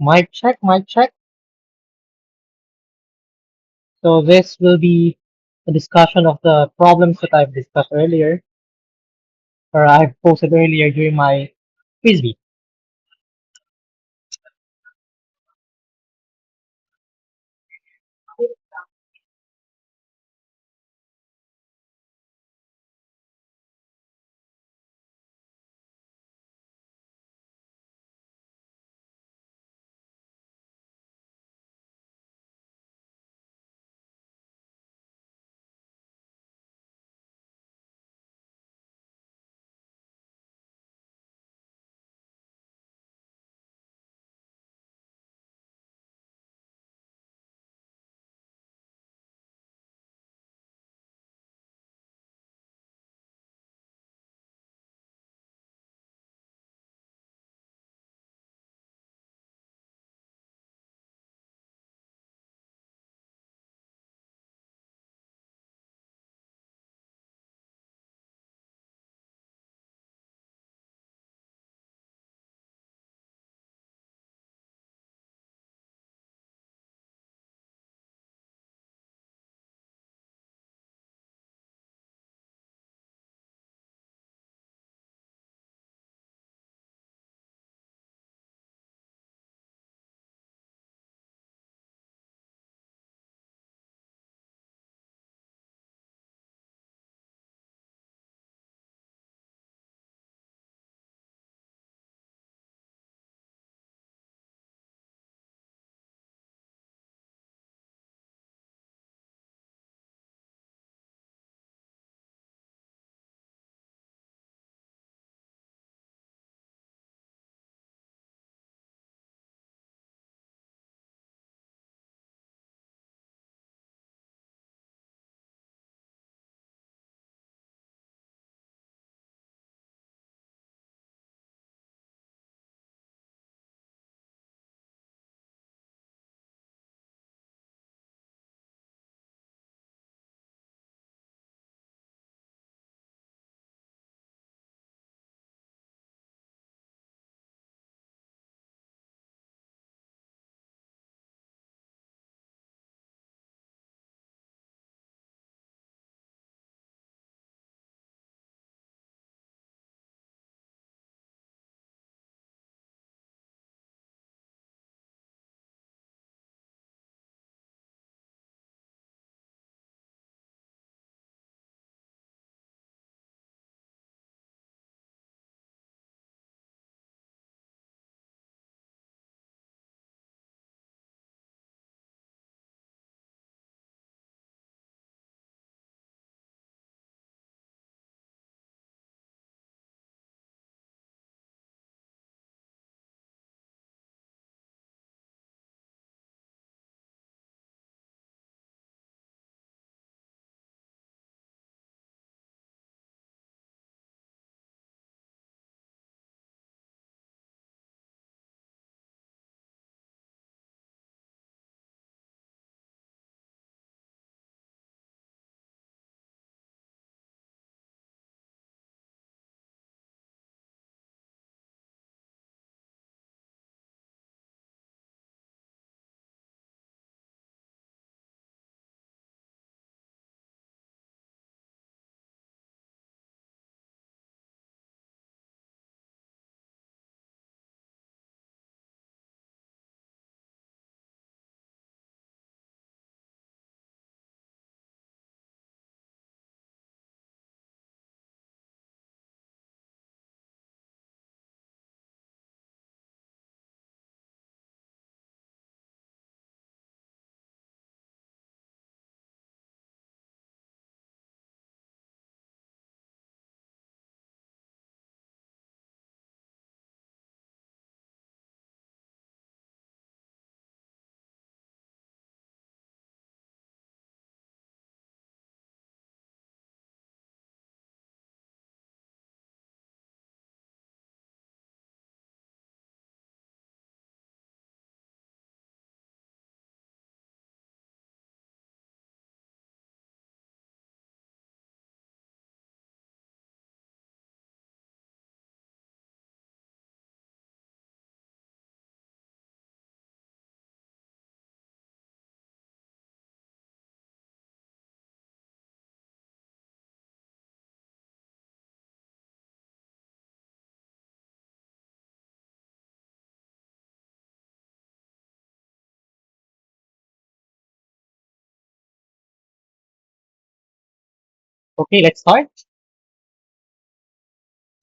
Mic check, mic check. So this will be a discussion of the problems that I've discussed earlier, or I've posted earlier during my quiz week. Okay, let's start.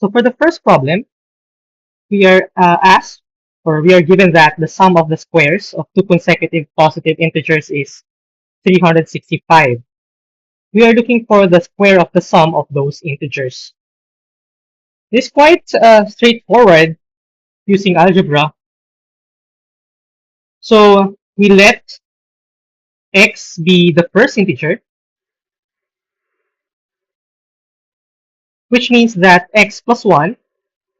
So for the first problem, we are asked, or we are given that the sum of the squares of two consecutive positive integers is 365. We are looking for the square of the sum of those integers. This is quite straightforward using algebra. So we let x be the first integer, which means that x plus 1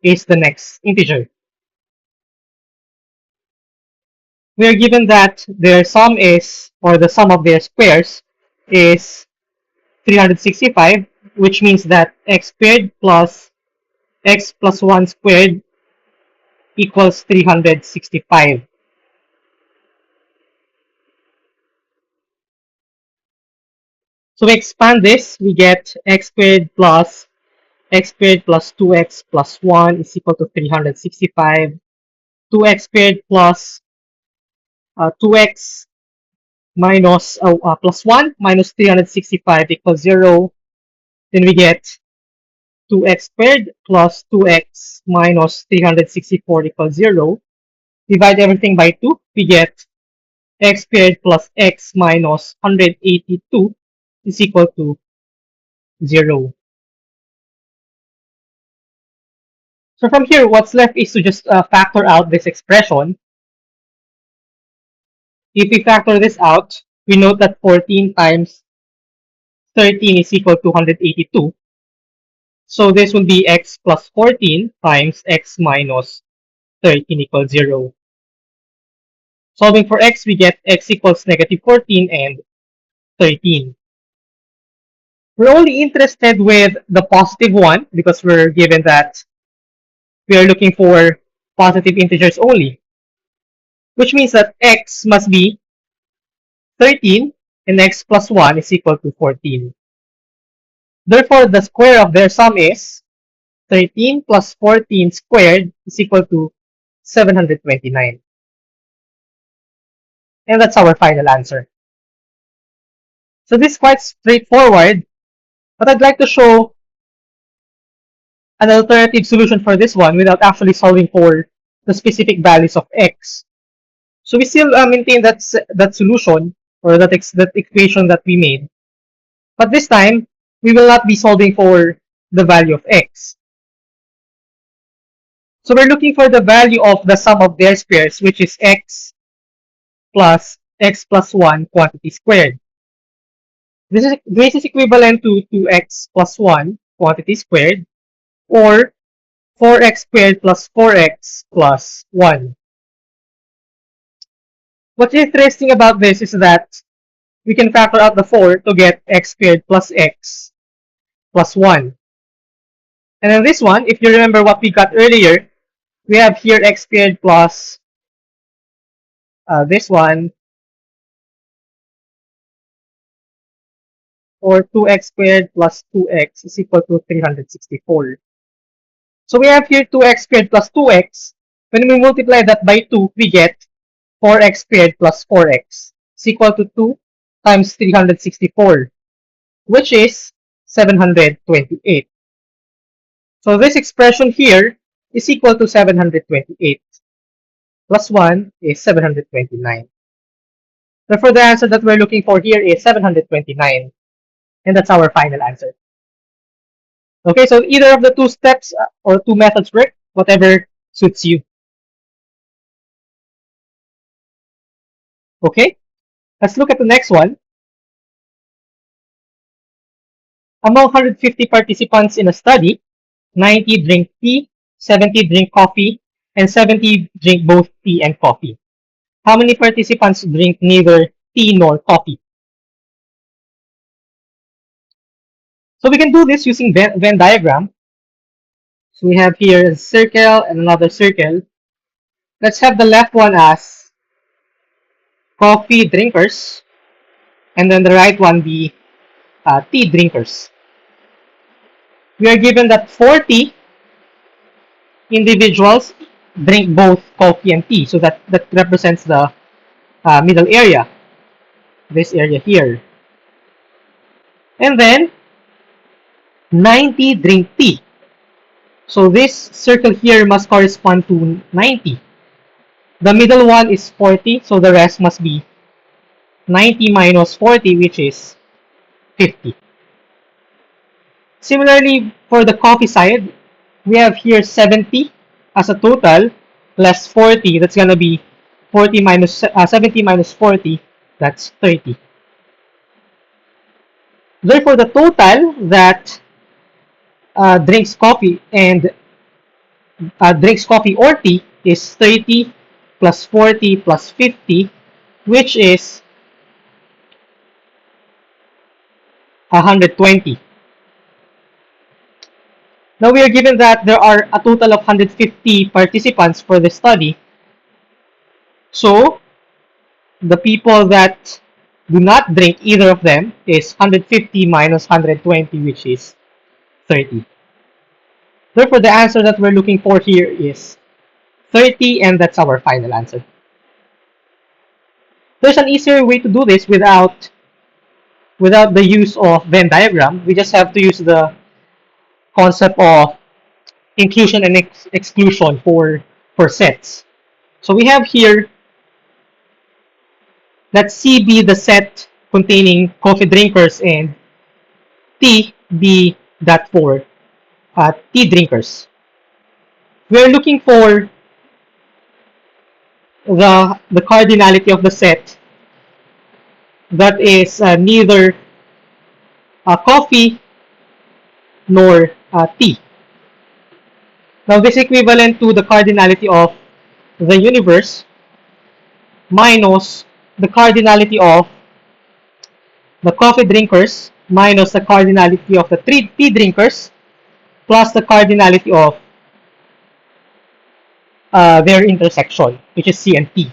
is the next integer. We are given that their sum is, or the sum of their squares is 365, which means that x squared plus x plus 1 squared equals 365. So we expand this, we get x squared plus 2x plus 1 is equal to 365. 2x squared plus 2x minus plus 1 minus 365 equals 0. Then we get 2x squared plus 2x minus 364 equals 0. Divide everything by 2, we get x squared plus x minus 182 is equal to 0. So from here, what's left is to just factor out this expression. If we factor this out, we note that 14 times 13 is equal to 182. So this will be x plus 14 times x minus 13 equals 0. Solving for x, we get x equals negative 14 and 13. We're only interested with the positive one because we're given that we are looking for positive integers only, which means that x must be 13 and x plus 1 is equal to 14. Therefore, the square of their sum is 13 plus 14 squared is equal to 729. And that's our final answer. So this is quite straightforward, but I'd like to show an alternative solution for this one without actually solving for the specific values of x. So we still maintain that solution or that equation that we made, but this time we will not be solving for the value of x. So we're looking for the value of the sum of their squares, which is x plus 1 quantity squared. This is equivalent to 2x plus 1 quantity squared, or 4x squared plus 4x plus 1. What's interesting about this is that we can factor out the 4 to get x squared plus x plus 1. And then this one, if you remember what we got earlier, we have here x squared plus this one, or 2x squared plus 2x is equal to 364. So we have here 2x squared plus 2x. When we multiply that by 2, we get 4x squared plus 4x is equal to 2 times 364, which is 728. So this expression here is equal to 728. Plus 1 is 729. Therefore, the answer that we're looking for here is 729. And that's our final answer. Okay, so either of the two steps or two methods work, whatever suits you. Okay, let's look at the next one. Among 150 participants in a study, 90 drink tea, 70 drink coffee, and 70 drink both tea and coffee. How many participants drink neither tea nor coffee? So we can do this using Venn diagram. So we have here a circle and another circle. Let's have the left one as coffee drinkers, and then the right one be tea drinkers. We are given that 40 individuals drink both coffee and tea. So that represents the middle area, this area here. And then 90 drink tea. So this circle here must correspond to 90. The middle one is 40, so the rest must be 90 minus 40, which is 50. Similarly, for the coffee side, we have here 70 as a total, less 40, that's going to be 40 minus 70 minus 40, that's 30. Therefore, the total that drinks coffee or tea is 30 plus 40 plus 50, which is 120. Now we are given that there are a total of 150 participants for the study. So the people that do not drink either of them is 150 minus 120, which is 30. Therefore, the answer that we're looking for here is 30, and that's our final answer. There's an easier way to do this without the use of Venn diagram. We just have to use the concept of inclusion and exclusion for sets. So we have here, let C be the set containing coffee drinkers and T be that for tea drinkers. We're looking for the cardinality of the set that is neither coffee nor tea. Now this is equivalent to the cardinality of the universe minus the cardinality of the coffee drinkers minus the cardinality of the tea drinkers plus the cardinality of their intersection, which is C and T.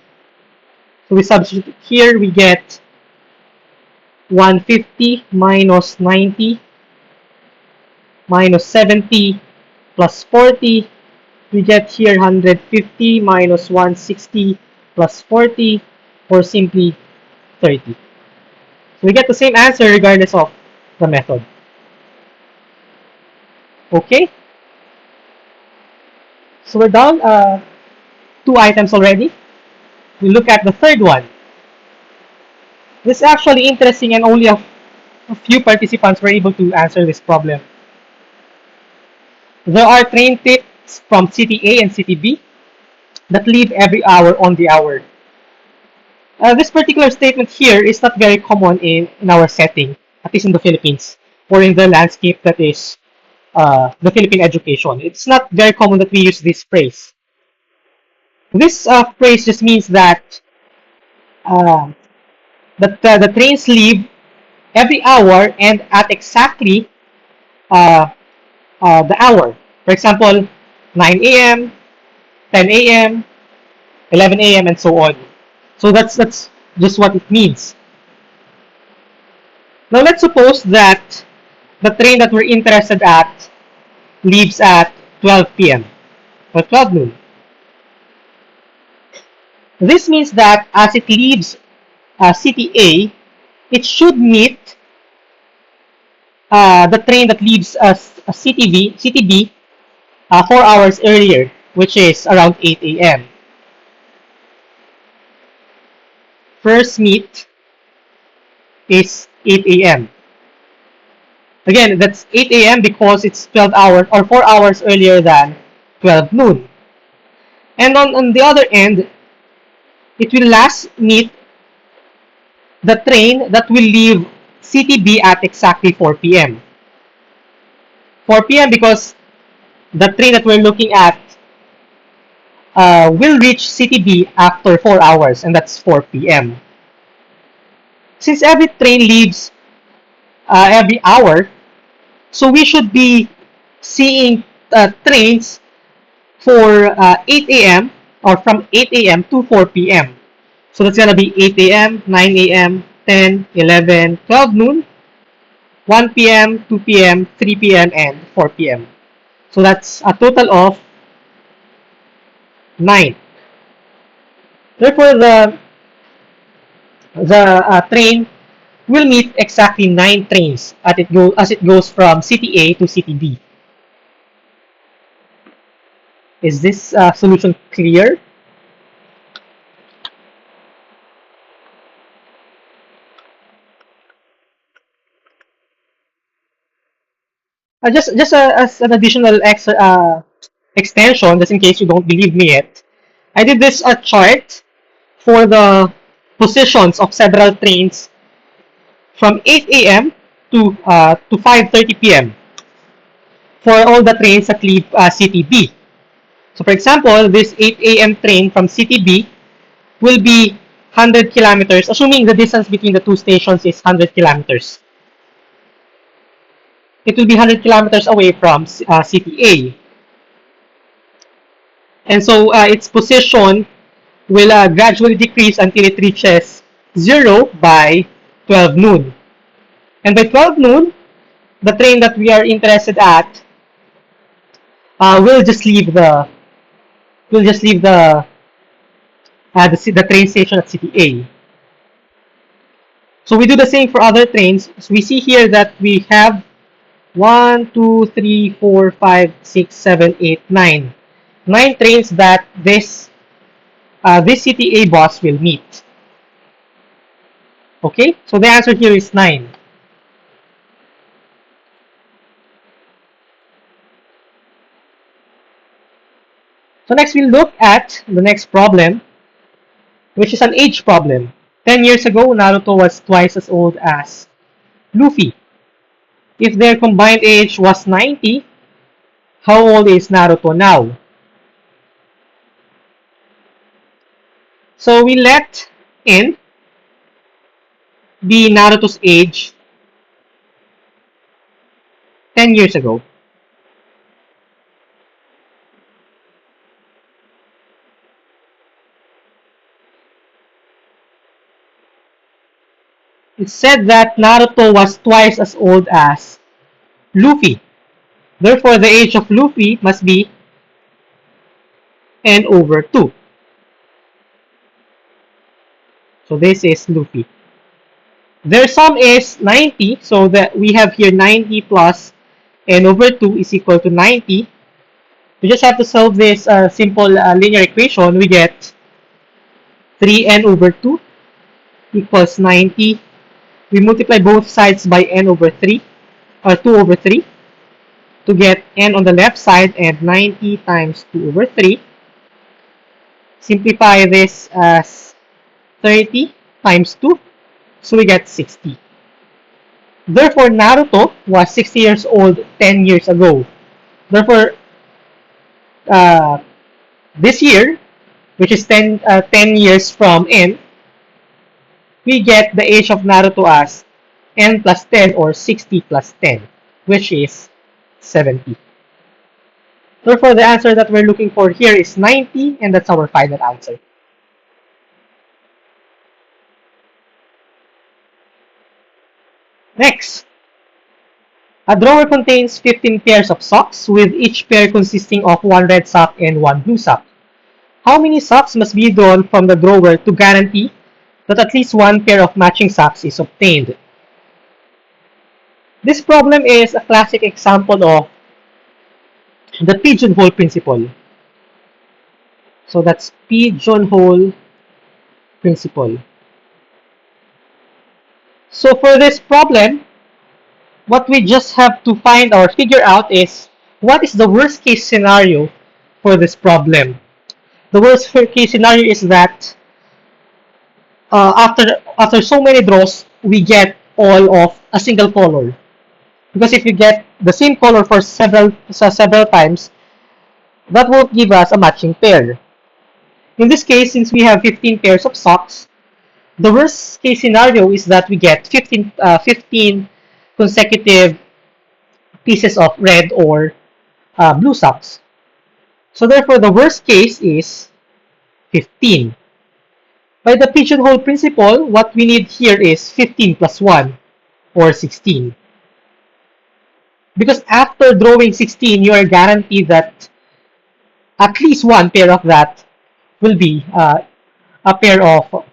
So we substitute here, we get 150 minus 90 minus 70 plus 40. We get here 150 minus 160 plus 40, or simply 30. So we get the same answer regardless of the method. Okay, so we're done. 2 items already. We look at the third one. This is actually interesting, and only a few participants were able to answer this problem. There are train trips from city A and city B that leave every hour on the hour. This particular statement here is not very common in our setting, at least in the Philippines, or in the landscape that is the Philippine education. It's not very common that we use this phrase. This phrase just means that uh, the trains leave every hour and at exactly uh, the hour. For example, 9 a.m., 10 a.m., 11 a.m., and so on. So that's just what it means. Now let's suppose that the train that we're interested at leaves at 12 p.m. or 12 noon. This means that as it leaves city A, it should meet the train that leaves city B 4 hours earlier, which is around 8 a.m. First meet is 8 a.m. Again, that's 8 a.m. because it's 12 hours or 4 hours earlier than 12 noon. And on the other end, it will last meet the train that will leave city B at exactly 4 p.m. 4 p.m. because the train that we're looking at will reach city B after 4 hours, and that's 4 p.m. Since every train leaves every hour, so we should be seeing trains for 8 a.m. or from 8 a.m. to 4 p.m. So that's going to be 8 a.m., 9 a.m., 10, 11, 12 noon, 1 p.m., 2 p.m., 3 p.m., and 4 p.m. So that's a total of 9. Therefore, the train will meet exactly 9 trains as it goes from city A to city B. Is this solution clear? As an additional extension, just in case you don't believe me yet, I did this chart for the positions of several trains from 8 a.m. to 5:30 p.m. for all the trains that leave City B. So, for example, this 8 a.m. train from City B will be 100 kilometers, assuming the distance between the two stations is 100 kilometers. It will be 100 kilometers away from City A. And so its position will gradually decrease until it reaches 0 by 12 noon. And by 12 noon, the train that we are interested at will just leave the the train station at City A. So we do the same for other trains. So we see here that we have 1, 2, 3, 4, 5, 6, 7, 8, 9. 9 trains that this City A bus will meet. Okay, so the answer here is 9. So next we'll look at the next problem, which is an age problem. 10 years ago, Naruto was twice as old as Luffy. If their combined age was 90, how old is Naruto now? So we let N be Naruto's age 10 years ago. It said that Naruto was twice as old as Luffy. Therefore, the age of Luffy must be N over 2. So this is Luffy. Their sum is 90, so that we have here 90 plus N over 2 is equal to 90. We just have to solve this simple linear equation. We get 3N over 2 equals 90. We multiply both sides by N over 3, or 2 over 3, to get N on the left side, and 90 times 2 over 3. Simplify this as 30 times 2, so we get 60. Therefore, Naruto was 60 years old 10 years ago. Therefore, uh, this year, which is 10 years from N, we get the age of Naruto as N plus 10, or 60 plus 10, which is 70. Therefore, the answer that we're looking for here is 90, and that's our final answer. Next, a drawer contains 15 pairs of socks, with each pair consisting of one red sock and one blue sock. How many socks must be drawn from the drawer to guarantee that at least one pair of matching socks is obtained? This problem is a classic example of the pigeonhole principle. So that's pigeonhole principle. So for this problem, what we just have to find or figure out is what is the worst case scenario for this problem. The worst case scenario is that after so many draws, we get all of a single color. Because if you get the same color for several times, that won't give us a matching pair. In this case, since we have 15 pairs of socks, the worst case scenario is that we get 15 consecutive pieces of red or blue socks. So therefore, the worst case is 15. By the pigeonhole principle, what we need here is 15 plus 1, or 16. Because after drawing 16, you are guaranteed that at least one pair of that will be a pair of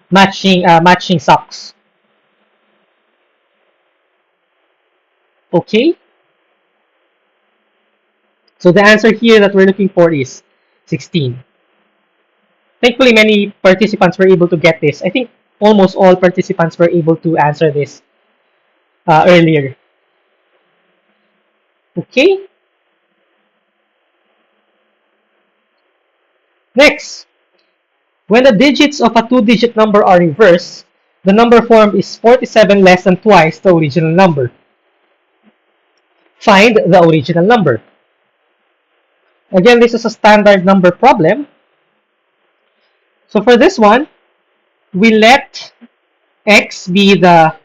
matching socks. Okay, so the answer here that we're looking for is 16. Thankfully, many participants were able to get this. I think almost all participants were able to answer this earlier. Okay, next, when the digits of a two-digit number are reversed, the number formed is 47 less than twice the original number. Find the original number. Again, this is a standard number problem. So for this one, we let x be the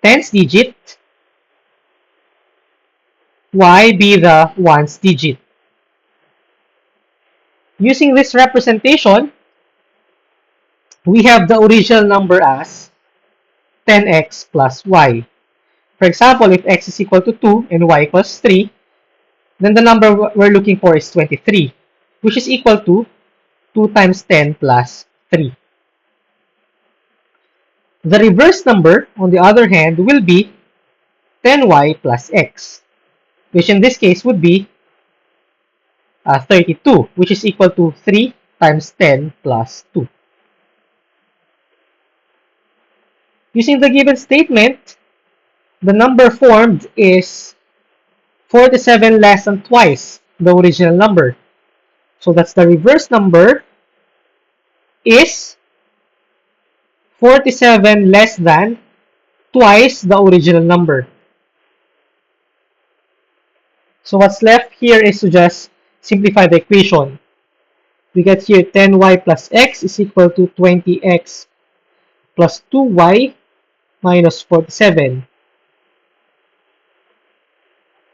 tens digit, y be the ones digit. Using this representation, we have the original number as 10x plus y. For example, if x is equal to 2 and y equals 3, then the number we're looking for is 23, which is equal to 2 times 10 plus 3. The reverse number, on the other hand, will be 10y plus x, which in this case would be 32, which is equal to 3 times 10 plus 2. Using the given statement, the number formed is 47 less than twice the original number. So that's the reverse number is 47 less than twice the original number. So what's left here is to just simplify the equation. We get here 10y plus x is equal to 20x plus 2y minus 47.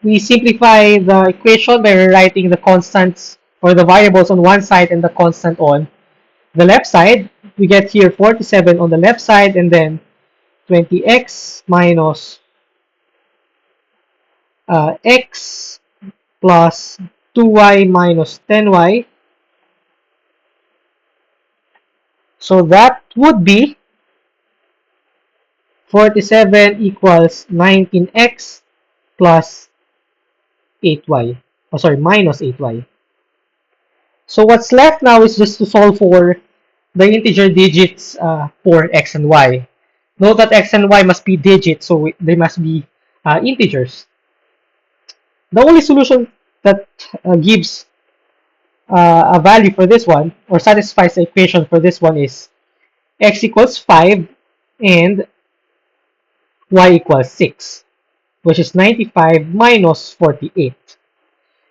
We simplify the equation by rewriting the constants or the variables on one side and the constant on the left side. We get here 47 on the left side and then 20x minus x plus 2y minus 10y. So that would be 47 equals 19x plus 8y. Oh, sorry, minus 8y. So what's left now is just to solve for the integer digits for x and y. Note that x and y must be digits, so they must be integers. The only solution that gives a value for this one, or satisfies the equation for this one, is x equals 5 and y equals 6, which is 95 minus 48.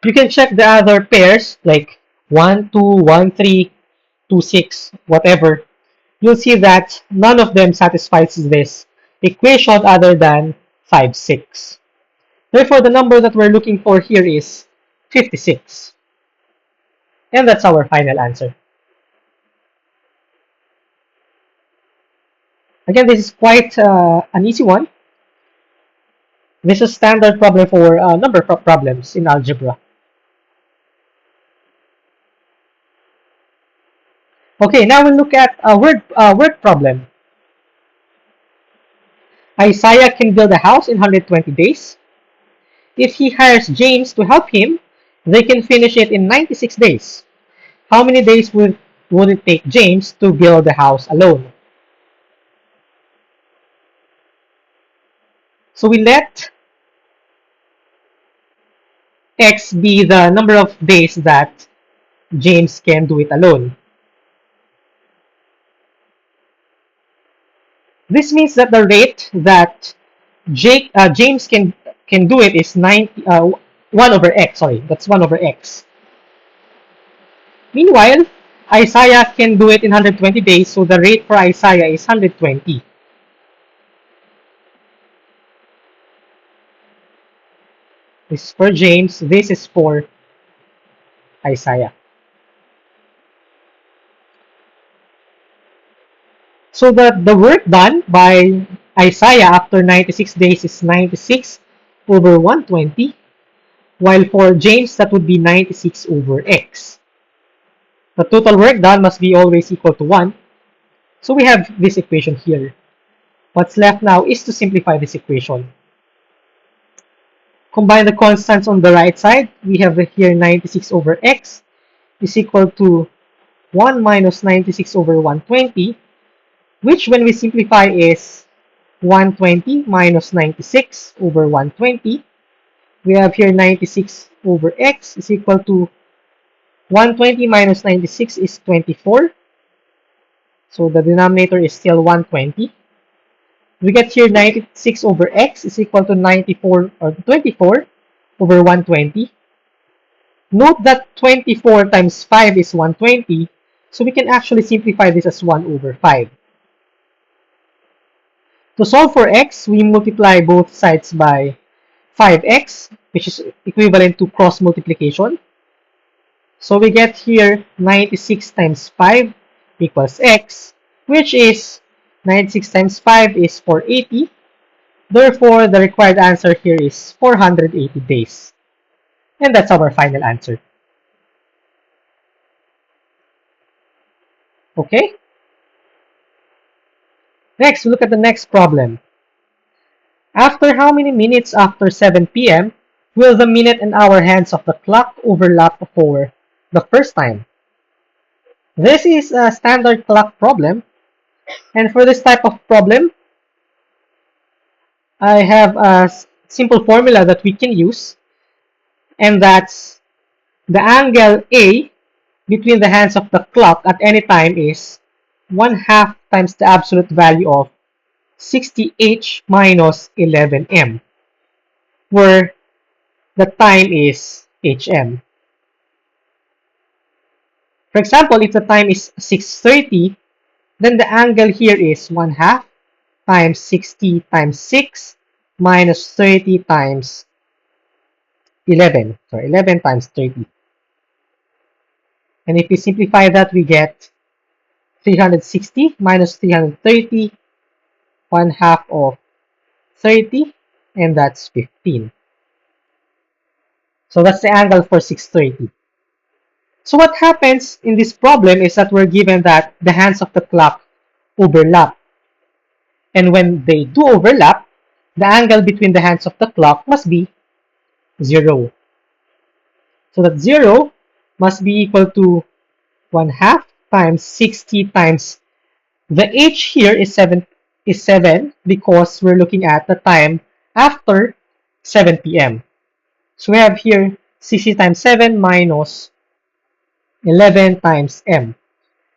You can check the other pairs, like 1, 2, 1, 3, 2, 6, whatever. You'll see that none of them satisfies this equation other than 5, 6. Therefore, the number that we're looking for here is 56. And that's our final answer. Again, this is quite an easy one. This is a standard problem for number problems in algebra. Okay, now we'll look at a word problem. Isaiah can build a house in 120 days. If he hires James to help him, they can finish it in 96 days. How many days would it take James to build the house alone? So we let x be the number of days that James can do it alone. This means that the rate that James can do it is 1 over x. Sorry, that's 1 over x. Meanwhile, Isaiah can do it in 120 days, so the rate for Isaiah is 120. This is for James, this is for Isaiah. So the work done by Isaiah after 96 days is 96 over 120, while for James that would be 96 over x. The total work done must be always equal to 1. So we have this equation here. What's left now is to simplify this equation. Combine the constants on the right side. We have here 96 over x is equal to 1 minus 96 over 120, which when we simplify is 120 minus 96 over 120. We have here 96 over x is equal to 120 minus 96 is 24. So the denominator is still 120. We get here 96 over x is equal to 94 or 24 over 120. Note that 24 times 5 is 120, so we can actually simplify this as 1 over 5. To solve for x, we multiply both sides by 5x, which is equivalent to cross multiplication. So we get here 96 times 5 equals x, which is 96 times 5 is 480. Therefore, the required answer here is 480 days. And that's our final answer. Okay? Next, we look at the next problem. After how many minutes after 7 p.m. will the minute and hour hands of the clock overlap for the first time? This is a standard clock problem. And for this type of problem, I have a simple formula that we can use. And that's the angle A between the hands of the clock at any time is 1/2 times the absolute value of 60h minus 11m, where the time is hm. For example, if the time is 6:30, then the angle here is 1/2 times 60 times 6 minus 30 times 11. So 11 times 30. And if we simplify that, we get 360 minus 330, 1/2 of 30, and that's 15. So that's the angle for 6:30. So what happens in this problem is that we're given that the hands of the clock overlap. And when they do overlap, the angle between the hands of the clock must be 0. So that 0 must be equal to 1/2 times 60 times the h here is 7 because we're looking at the time after 7 p.m. So we have here 60 times 7 minus 11 times m.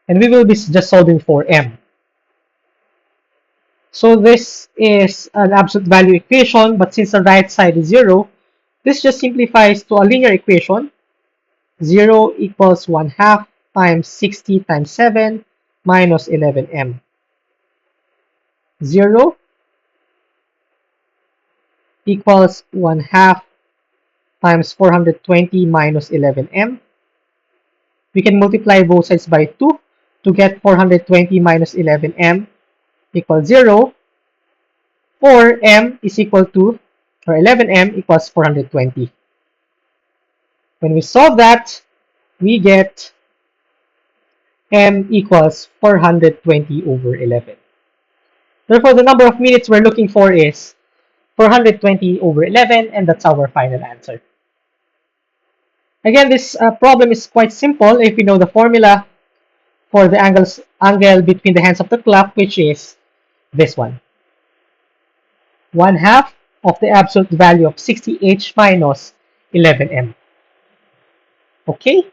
And we will be just solving for m. So this is an absolute value equation, but since the right side is 0, this just simplifies to a linear equation. 0 equals 1/2 times 60 times 7 minus 11m. 0 equals 1/2 times 420 minus 11m. We can multiply both sides by 2 to get 420 minus 11m equals 0, or m is equal to, or 11m equals 420. When we solve that, we get m equals 420 over 11. Therefore, the number of minutes we're looking for is 420 over 11, and that's our final answer. Again, this problem is quite simple if you know the formula for the angle between the hands of the clock, which is this one. 1/2 of the absolute value of 60h minus 11m. Okay?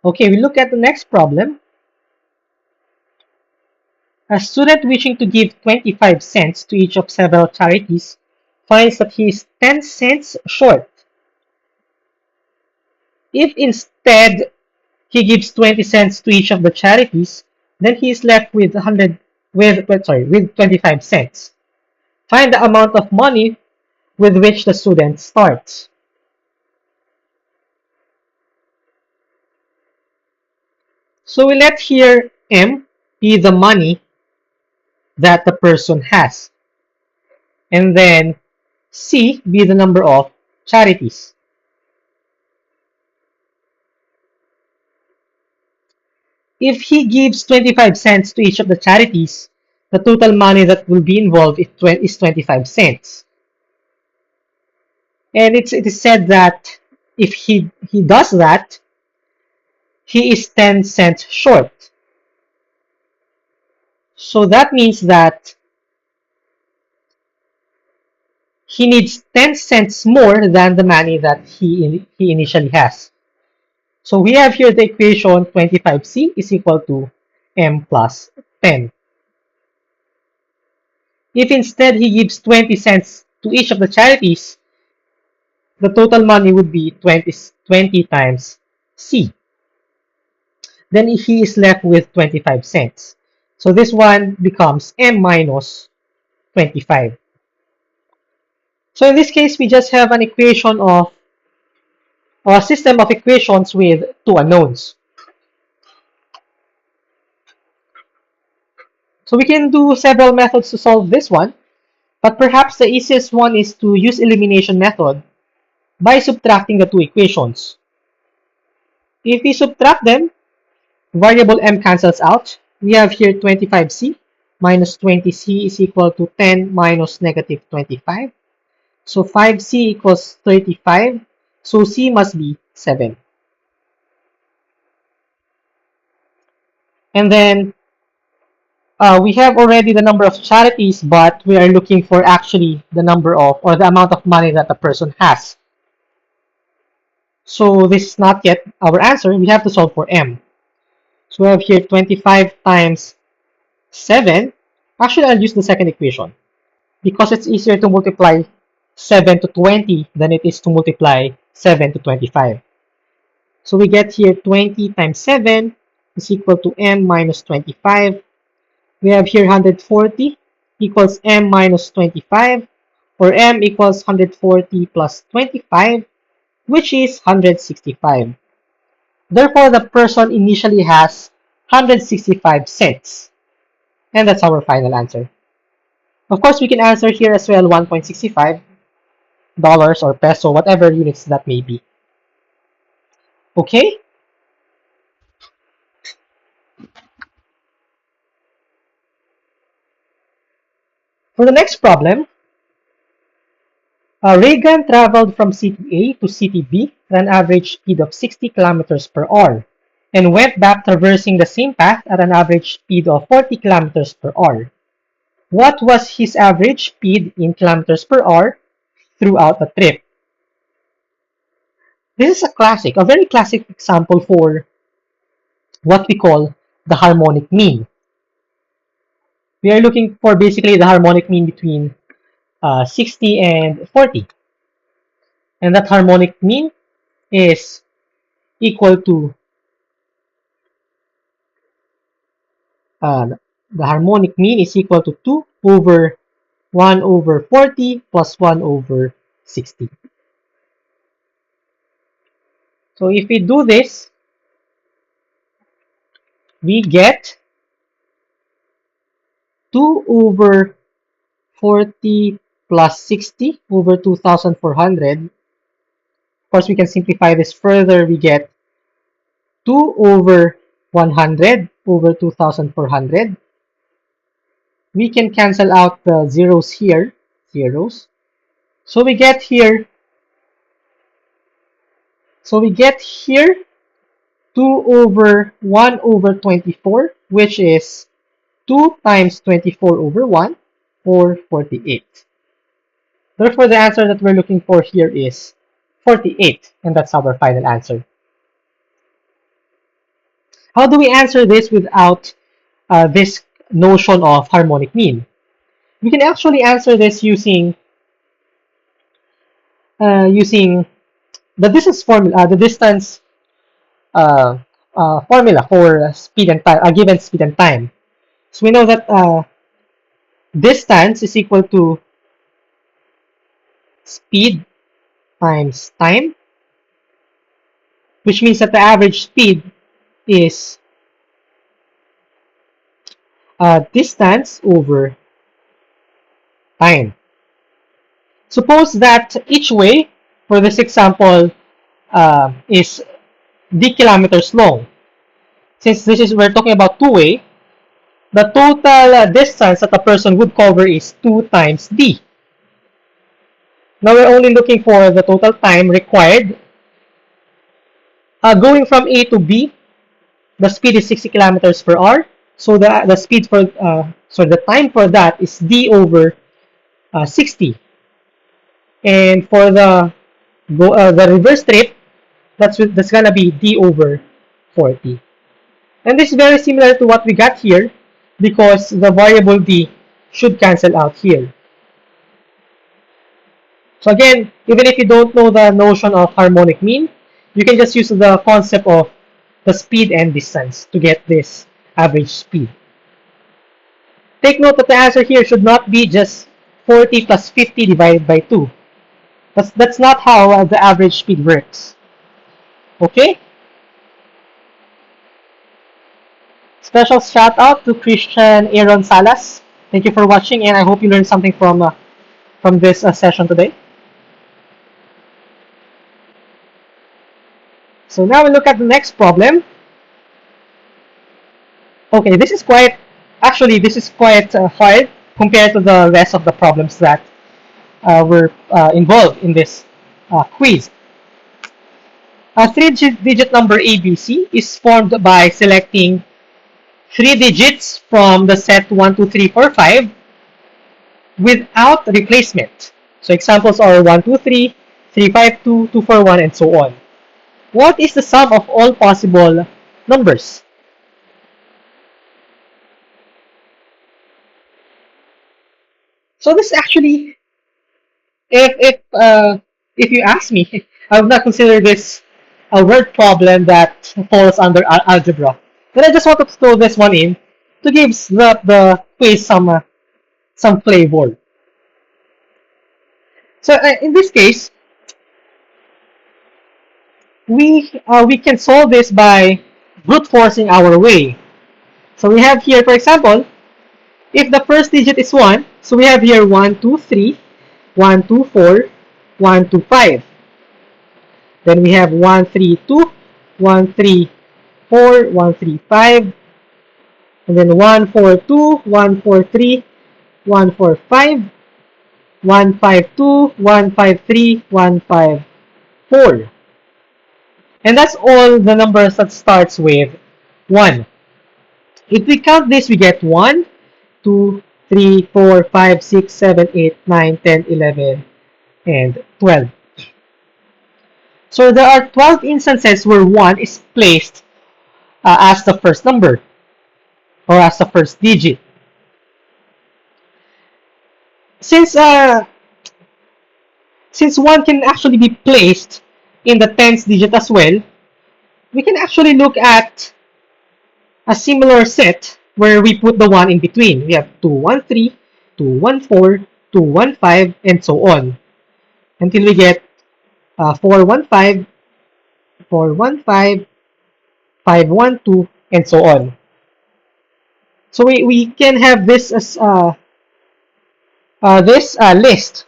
Okay, we look at the next problem. A student wishing to give 25 cents to each of several charities finds that he is 10 cents short. If instead he gives 20 cents to each of the charities, then he is left with 25 cents. Find the amount of money with which the student starts. So we let here M be the money that the person has, and then C be the number of charities. If he gives 25 cents to each of the charities, the total money that will be involved is 25 cents. And it is said that if he does that, he is 10 cents short. So that means that he needs 10 cents more than the money that he initially has. So we have here the equation 25C is equal to M plus 10. If instead he gives 20 cents to each of the charities, the total money would be 20 times C. Then he is left with 25 cents. So this one becomes M minus 25. So in this case, we just have an equation of a system of equations with two unknowns. So we can do several methods to solve this one, but perhaps the easiest one is to use elimination method by subtracting the two equations. If we subtract them, variable m cancels out. We have here 25c minus 20c is equal to 10 minus negative 25. So 5c equals 35. So c must be 7. And then we have already the number of charities, but we are looking for actually the number of, or the amount of money that the person has. So this is not yet our answer. We have to solve for m. So we have here 25 times 7. Actually, I'll use the second equation because it's easier to multiply 7 to 20 than it is to multiply 7 to 25. So we get here 20 times 7 is equal to m minus 25. We have here 140 equals m minus 25, or m equals 140 plus 25, which is 165. Therefore, the person initially has 165 cents. And that's our final answer. Of course, we can answer here as well $1.65 or peso, whatever units that may be. Okay? For the next problem, Reagan traveled from city A to city B at an average speed of 60 kilometers per hour and went back traversing the same path at an average speed of 40 kilometers per hour. What was his average speed in kilometers per hour throughout the trip? This is a very classic example for what we call the harmonic mean. We are looking for basically the harmonic mean between 60 and 40. And that harmonic mean is equal to the harmonic mean is equal to 2 over 1 over 40 plus 1 over 60. So if we do this, we get 2 over 40 plus 60 over 2,400. Of course, we can simplify this further. We get 2 over 100 over 2,400. We can cancel out the zeros here, zeros. So we get here 2 over 1 over 24, which is 2 times 24 over 1, or 48. Therefore, the answer that we're looking for here is 48, and that's our final answer. How do we answer this without this notion of harmonic mean? We can actually answer this using the distance formula, formula for speed and time, a given speed and time. So we know that distance is equal to speed times time, which means that the average speed is distance over time. Suppose that each way for this example is d kilometers long. Since we're talking about two-way, the total distance that a person would cover is 2 times d. Now we're only looking for the total time required. Going from A to B, the speed is 60 kilometers per hour. So the speed for the time for that is d over 60. And for the reverse trip, that's gonna be d over 40. And this is very similar to what we got here because the variable d should cancel out here. So again, even if you don't know the notion of harmonic mean, you can just use the concept of the speed and distance to get this average speed. Take note that the answer here should not be just 40 plus 50 divided by 2. That's not how the average speed works. Okay? Special shout out to Christian Aaron Salas. Thank you for watching, and I hope you learned something from this session today. So now we look at the next problem. Okay, this is quite hard compared to the rest of the problems that were involved in this quiz. A three-digit number ABC is formed by selecting 3 digits from the set 1, 2, 3, 4, 5 without replacement. So examples are 1, 2, 3, 3, 5, 2, 2, 4, 1, and so on. What is the sum of all possible numbers? So this actually, if you ask me, I would not consider this a word problem that falls under algebra. Then I just want to throw this one in to give the quiz some flavor. So in this case, we can solve this by brute forcing our way. So we have here, for example, if the first digit is 1, so we have here 1, 2, 3, 1, 2, 4, 1, 2, 5. Then we have 1, 3, 2, 1, 3, 4, 1, 3, 5. And then 1, 4, 2, 1, 4, 3, 1, 4, 5, 1, 5, 2, 1, 5, 3, 1, 5, 4. And that's all the numbers that starts with 1. If we count this, we get 1, 2, 3, 4, 5, 6, 7, 8, 9, 10, 11, and 12. So there are 12 instances where 1 is placed as the first number or as the first digit. Since 1 can actually be placed in the tens digit as well, we can actually look at a similar set where we put the 1 in between. We have 2, 1, 3, 2, 1, 4, 2, 1, 5, and so on. Until we get 4, 1, 5, 4, 1, 5, 5, 1, 2, and so on. So we can have this as this list,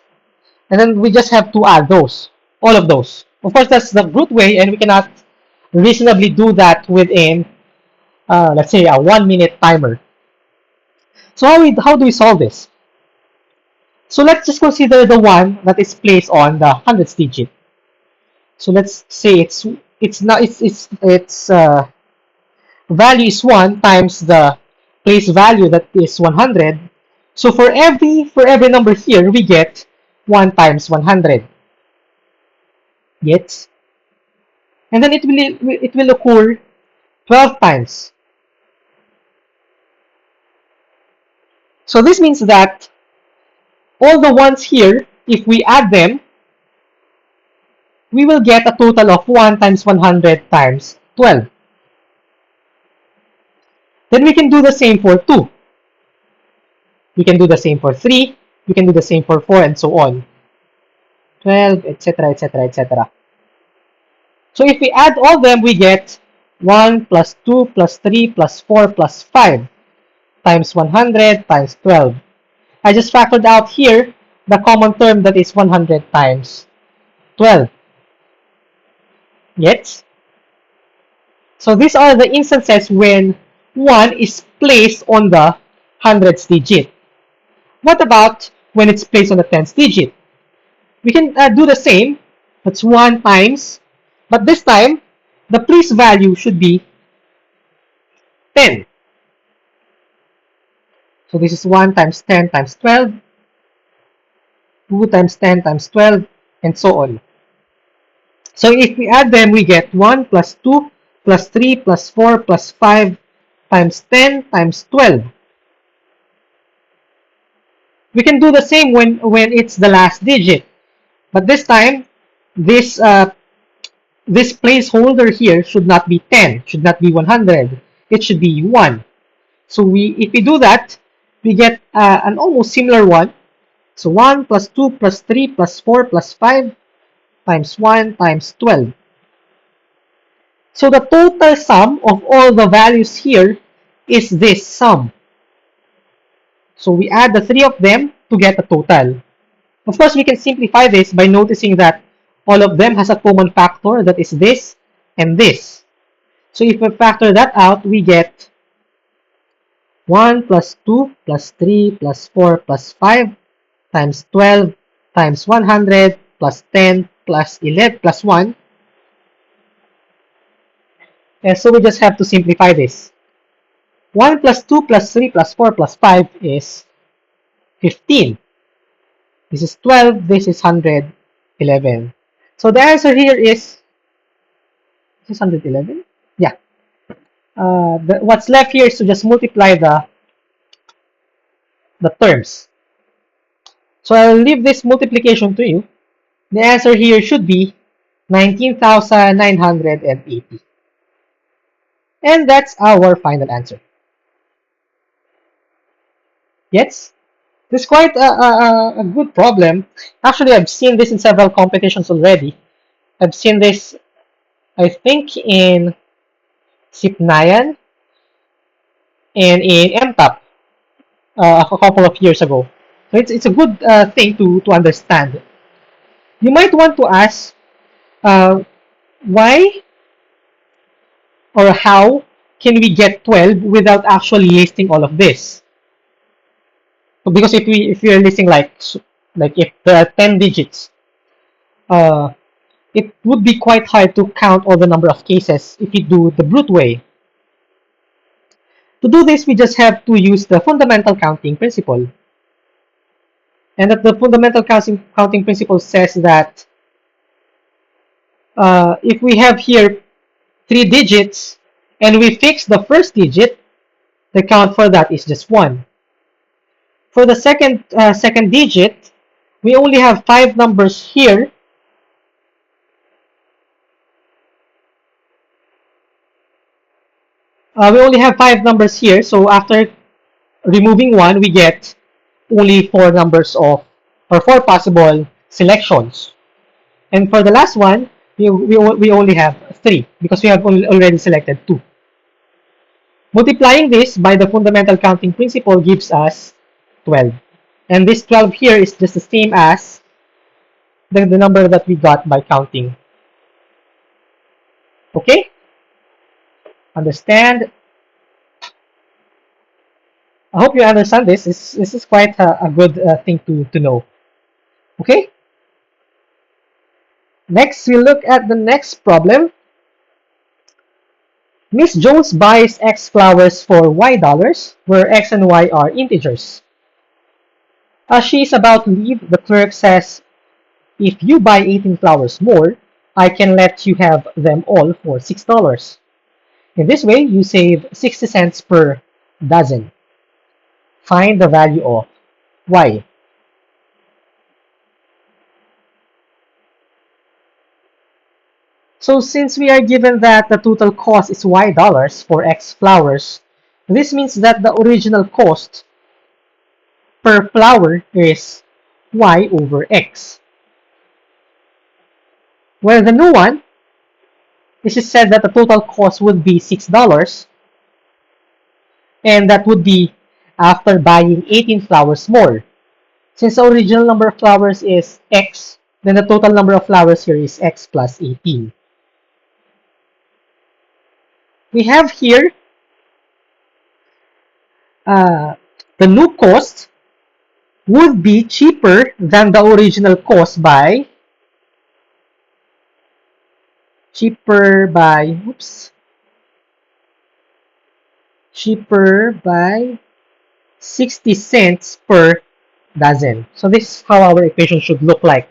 and then we just have to add those, all of those. Of course, that's the brute way, and we cannot reasonably do that within, let's say, a 1-minute timer. So how do we solve this? So let's just consider the one that is placed on the hundredths digit. So let's say its value is 1 times the place value that is 100. So for every number here, we get 1 times 100. Yes? And then it will occur 12 times. So this means that all the ones here, if we add them, we will get a total of 1 times 100 times 12. Then we can do the same for 2. We can do the same for 3. We can do the same for 4, and so on. 12, etc., etc., etc. So if we add all them, we get 1 plus 2 plus 3 plus 4 plus 5 times 100 times 12. I just factored out here the common term that is 100 times 12. Yes? So these are the instances when 1 is placed on the hundreds digit. What about when it's placed on the tens digit? We can do the same. That's 1 times, but this time, the place value should be 10. So this is 1 times 10 times 12, 2 times 10 times 12, and so on. So if we add them, we get 1 plus 2 plus 3 plus 4 plus 5 times 10 times 12. We can do the same when it's the last digit. But this time, this this placeholder here should not be 10, should not be 100. It should be 1. So if we do that, we get an almost similar one. So 1 plus 2 plus 3 plus 4 plus 5 times 1 times 12. So the total sum of all the values here is this sum. So we add the three of them to get the total. Of course, we can simplify this by noticing that all of them has a common factor that is this and this. So if we factor that out, we get 1 plus 2 plus 3 plus 4 plus 5 times 12 times 100 plus 10 plus 11 plus 1. And so we just have to simplify this. 1 plus 2 plus 3 plus 4 plus 5 is 15. This is 12. This is 111. So the answer here is 111? Yeah. What's left here is to just multiply the terms. So I'll leave this multiplication to you. The answer here should be 19,980. And that's our final answer. Yes? This is quite a good problem. Actually, I've seen this in several competitions already. I've seen this, I think, in SIP9 and in MTAP a couple of years ago. So it's a good thing to understand. You might want to ask why or how can we get 12 without actually listing all of this? So because if we are listing like if there are 10 digits, it would be quite hard to count all the number of cases if you do the brute way. To do this, we just have to use the fundamental counting principle. And that the fundamental counting principle says that if we have here 3 digits and we fix the first digit, the count for that is just 1. For the second digit, we only have 5 numbers here. We only have 5 numbers here, so after removing 1, we get only 4 numbers of, or 4 possible selections. And for the last one, we only have 3 because we have already selected 2. Multiplying this by the fundamental counting principle gives us 12. And this 12 here is just the same as the number that we got by counting. Okay? Understand? I hope you understand this. This is quite a good thing to know. Okay? Next, we'll look at the next problem. Miss Jones buys X flowers for Y dollars, where X and Y are integers. As she is about to leave, the clerk says, if you buy 18 flowers more, I can let you have them all for $6. In this way, you save 60 cents per dozen. Find the value of Y. So since we are given that the total cost is Y dollars for X flowers, this means that the original cost per flower is Y over X. Where the new one, this is said that the total cost would be $6, and that would be after buying 18 flowers more. Since the original number of flowers is X, then the total number of flowers here is X plus 18. We have here the new cost would be cheaper than the original cost by cheaper by 60 cents per dozen. So this is how our equation should look like.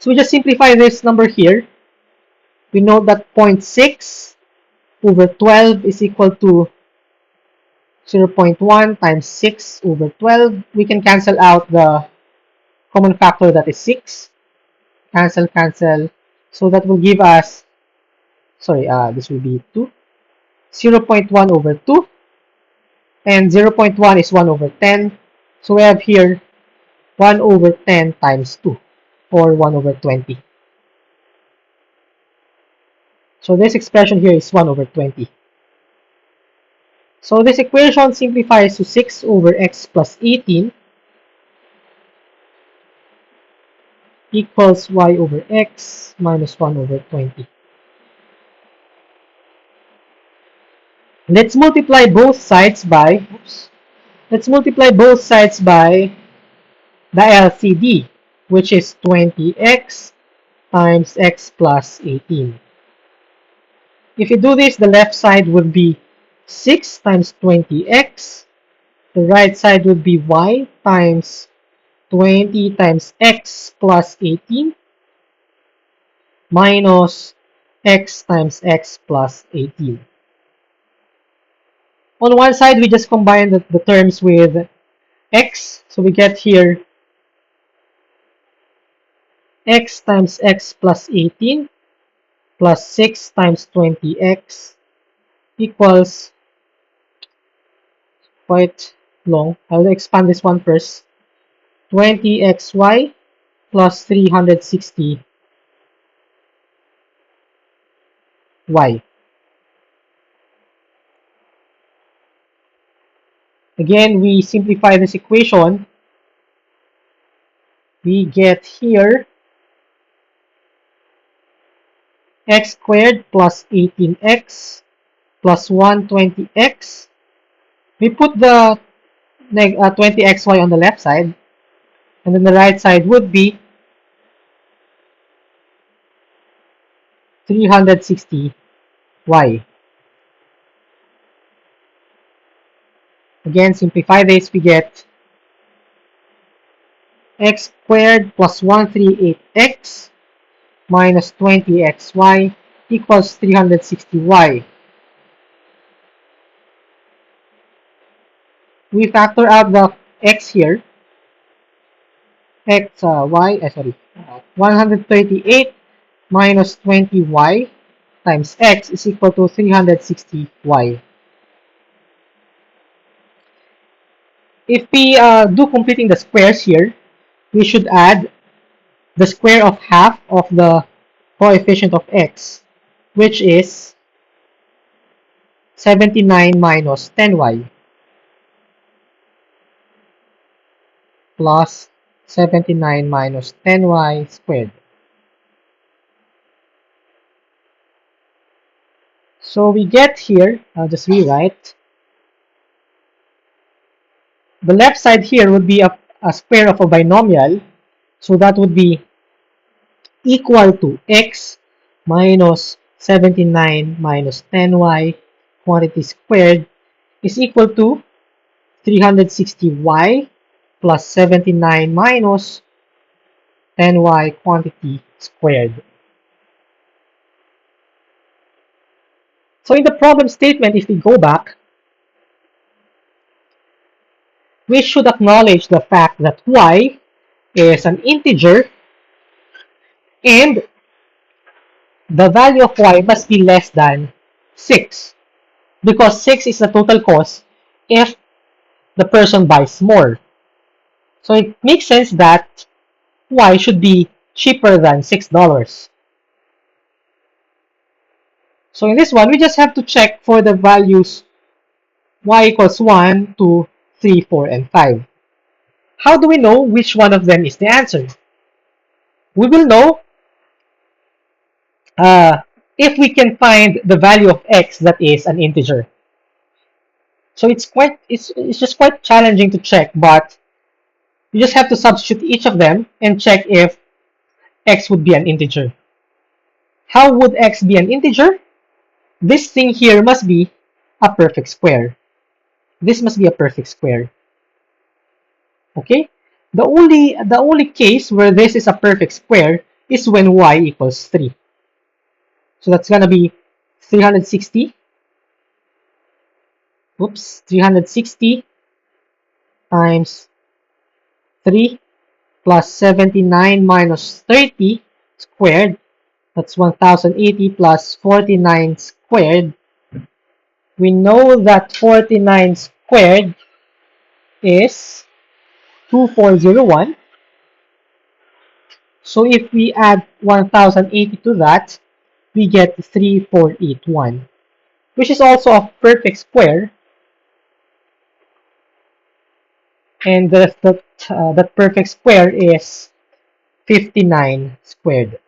So we just simplify this number here. We know that 0.6 over 12 is equal to 0.1 times 6 over 12. We can cancel out the common factor, that is 6. Cancel, cancel. So that will give us, this will be 2. 0.1 over 2. And 0.1 is 1 over 10. So we have here 1 over 10 times 2, or 1 over 20. So this expression here is 1 over 20. So this equation simplifies to 6 over x plus 18 equals y over x minus 1 over 20. Let's multiply both sides by the LCD, which is 20x times x plus 18. If you do this, the left side would be 6 times 20x. The right side would be y times 20 times x plus 18 minus x times x plus 18. On one side, we just combine the terms with x. So we get here x times x plus 18 plus 6 times 20x equals quite long. I will expand this one first. 20xy plus 360y. Again, we simplify this equation. We get here x squared plus 18x plus 120x. We put the 20xy on the left side, and then the right side would be 360y. Again, simplify this, we get x squared plus 138x minus 20xy equals 360y. We factor out the x here. 138 minus 20y times x is equal to 360y. If we do completing the squares here, we should add the square of half of the coefficient of x, which is 79 minus 10y plus 79 minus 10y squared. So we get here, I'll just rewrite. The left side here would be a square of a binomial, so that would be equal to x minus 79 minus 10y quantity squared is equal to 360y plus 79 minus 10y quantity squared. So in the problem statement, if we go back, we should acknowledge the fact that y is an integer and the value of y must be less than 6, because 6 is the total cost if the person buys more. So it makes sense that y should be cheaper than $6. So in this one, we just have to check for the values y equals 1, 2, 3, 4, and 5. How do we know which one of them is the answer? We will know uh, if we can find the value of x that is an integer. So it's just quite challenging to check, but you just have to substitute each of them and check if x would be an integer. How would x be an integer? This thing here must be a perfect square. This must be a perfect square. Okay? The only case where this is a perfect square is when y equals 3. So that's gonna be 360. Oops, 360 times 3 plus 79 minus 30 squared. That's 1080 plus 49 squared. We know that 49 squared is 2401. So if we add 1080 to that, we get 3481, which is also a perfect square. And that perfect square is 59 squared.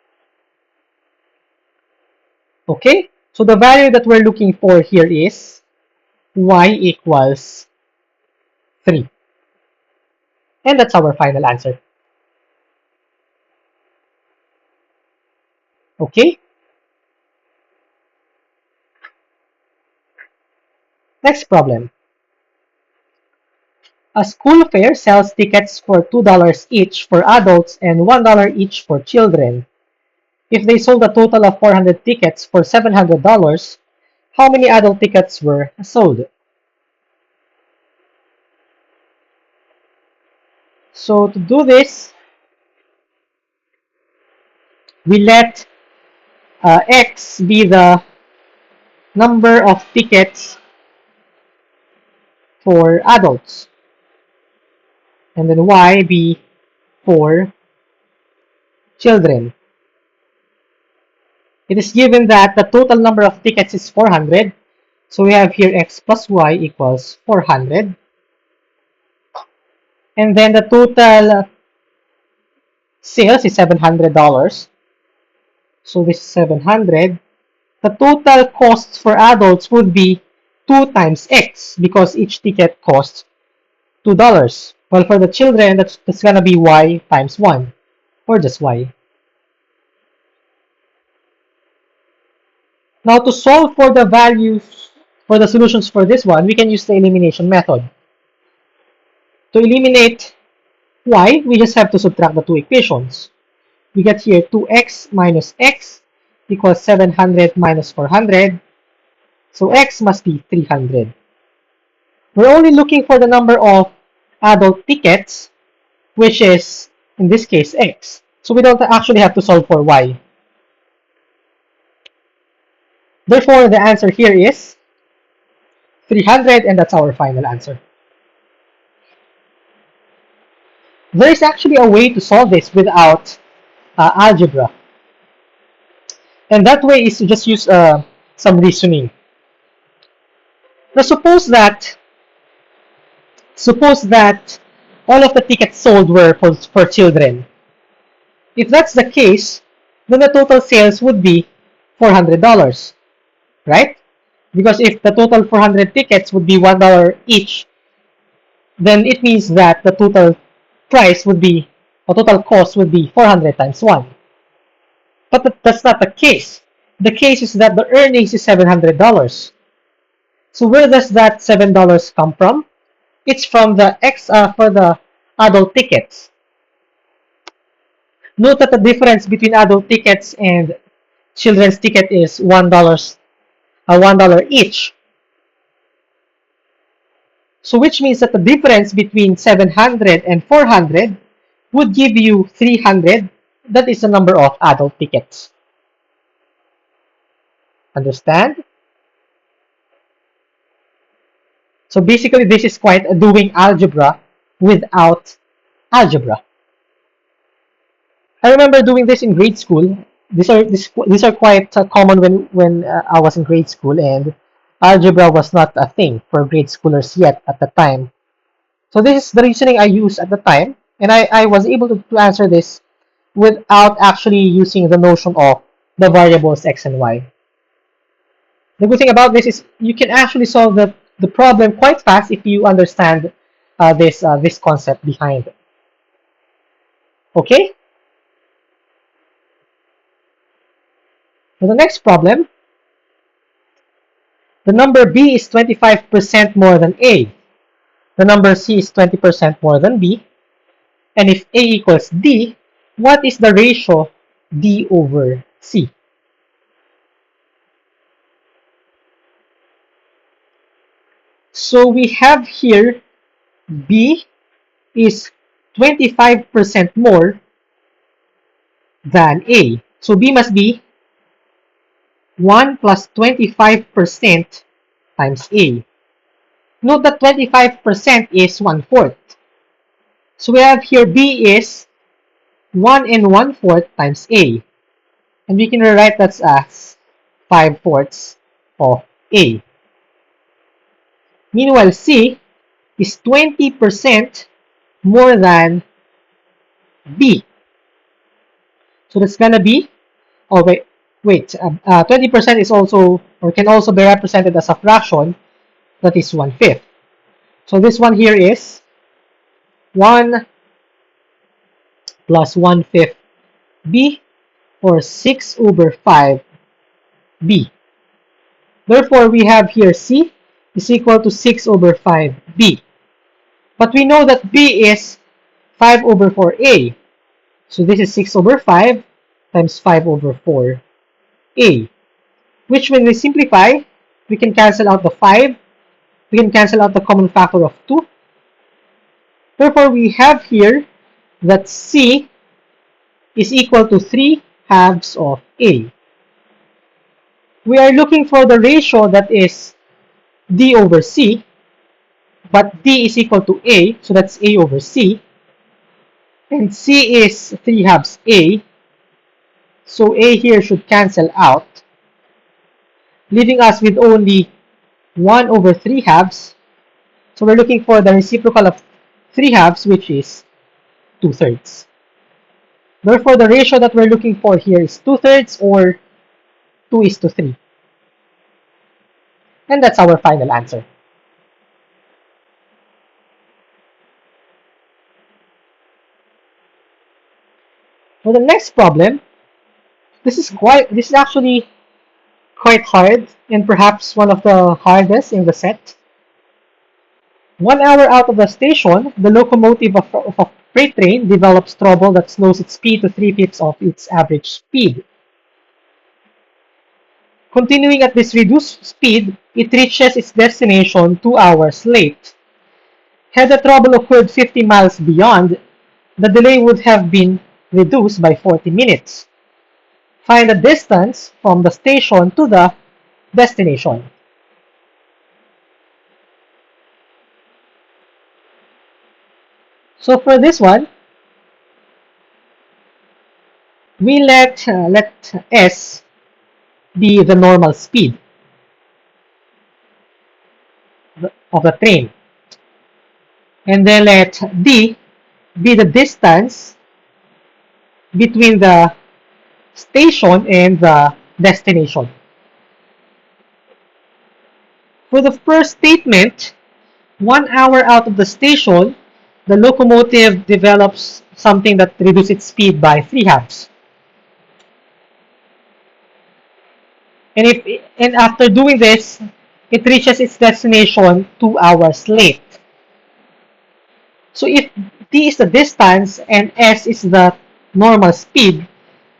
Okay, so the value that we're looking for here is y equals 3. And that's our final answer. Okay, next problem. A school fair sells tickets for $2 each for adults and $1 each for children. If they sold a total of 400 tickets for $700, how many adult tickets were sold? So to do this, we let x be the number of tickets for adults, and then y be for children. It is given that the total number of tickets is 400, so we have here x plus y equals 400. And then the total sales is $700, so this is 700. The total costs for adults would be 2 times x because each ticket costs $2. Well, for the children, that's gonna be y times 1, or just y. Now, to solve for the values, for the solutions for this one, we can use the elimination method. To eliminate y, we just have to subtract the two equations. We get here 2x minus x equals 700 minus 400. So x must be 300. We're only looking for the number of adult tickets, which is, in this case, x. So we don't actually have to solve for y. Therefore, the answer here is 300, and that's our final answer. There is actually a way to solve this without algebra. And that way is to just use some reasoning. Now suppose that all of the tickets sold were for children. If that's the case, then the total sales would be $400, right? Because if the total 400 tickets would be $1 each, then it means that the total price would be, or total cost would be 400 times 1. But that's not the case. The case is that the earnings is $700. So where does that $7 come from? It's from the for the adult tickets. Note that the difference between adult tickets and children's ticket is $1 each. So which means that the difference between 700 and 400 would give you 300. That is the number of adult tickets. Understand? So basically, this is quite doing algebra without algebra. I remember doing this in grade school. These are quite common when I was in grade school, and algebra was not a thing for grade schoolers yet at the time. So this is the reasoning I used at the time, and I was able to answer this without actually using the notion of the variables x and y. The good thing about this is you can actually solve the problem quite fast if you understand this concept behind it. Okay? For the next problem, the number b is 25% more than a. The number c is 20% more than b. And if a equals d, what is the ratio d over c? So we have here b is 25% more than a. So b must be 1 plus 25% times a. Note that 25% is 1/4. So we have here b is 1 and 1/4 times a. And we can rewrite that as 5/4 of a. Meanwhile, c is 20% more than b. So that's gonna be, oh wait, 20% is also, or can also be represented as a fraction, that is 1/5. So this one here is 1 plus 1/5 b, or 6 over 5 b. Therefore, we have here c is equal to 6 over 5 b. But we know that b is 5 over 4a. So this is 6 over 5 times 5 over 4a. Which when we simplify, we can cancel out the 5. We can cancel out the common factor of 2. Therefore, we have here that c is equal to 3/2 of a. We are looking for the ratio that is d over c, but d is equal to a, so that's a over c, and c is 3/2 a, so a here should cancel out, leaving us with only 1 over 3/2. So we're looking for the reciprocal of 3/2, which is 2/3. Therefore, the ratio that we're looking for here is 2/3, or 2:3. And that's our final answer. For the next problem, this is actually quite hard, and perhaps one of the hardest in the set. 1 hour out of the station, the locomotive of a freight train develops trouble that slows its speed to 3/5 of its average speed. Continuing at this reduced speed, it reaches its destination 2 hours late. Had the trouble occurred 50 miles beyond, the delay would have been reduced by 40 minutes. Find the distance from the station to the destination. So for this one, we let s be the normal speed of the train, and then let d be the distance between the station and the destination. For the first statement, 1 hour out of the station, the locomotive develops something that reduces its speed by 3/2. And after doing this, it reaches its destination 2 hours late. So if t is the distance and s is the normal speed,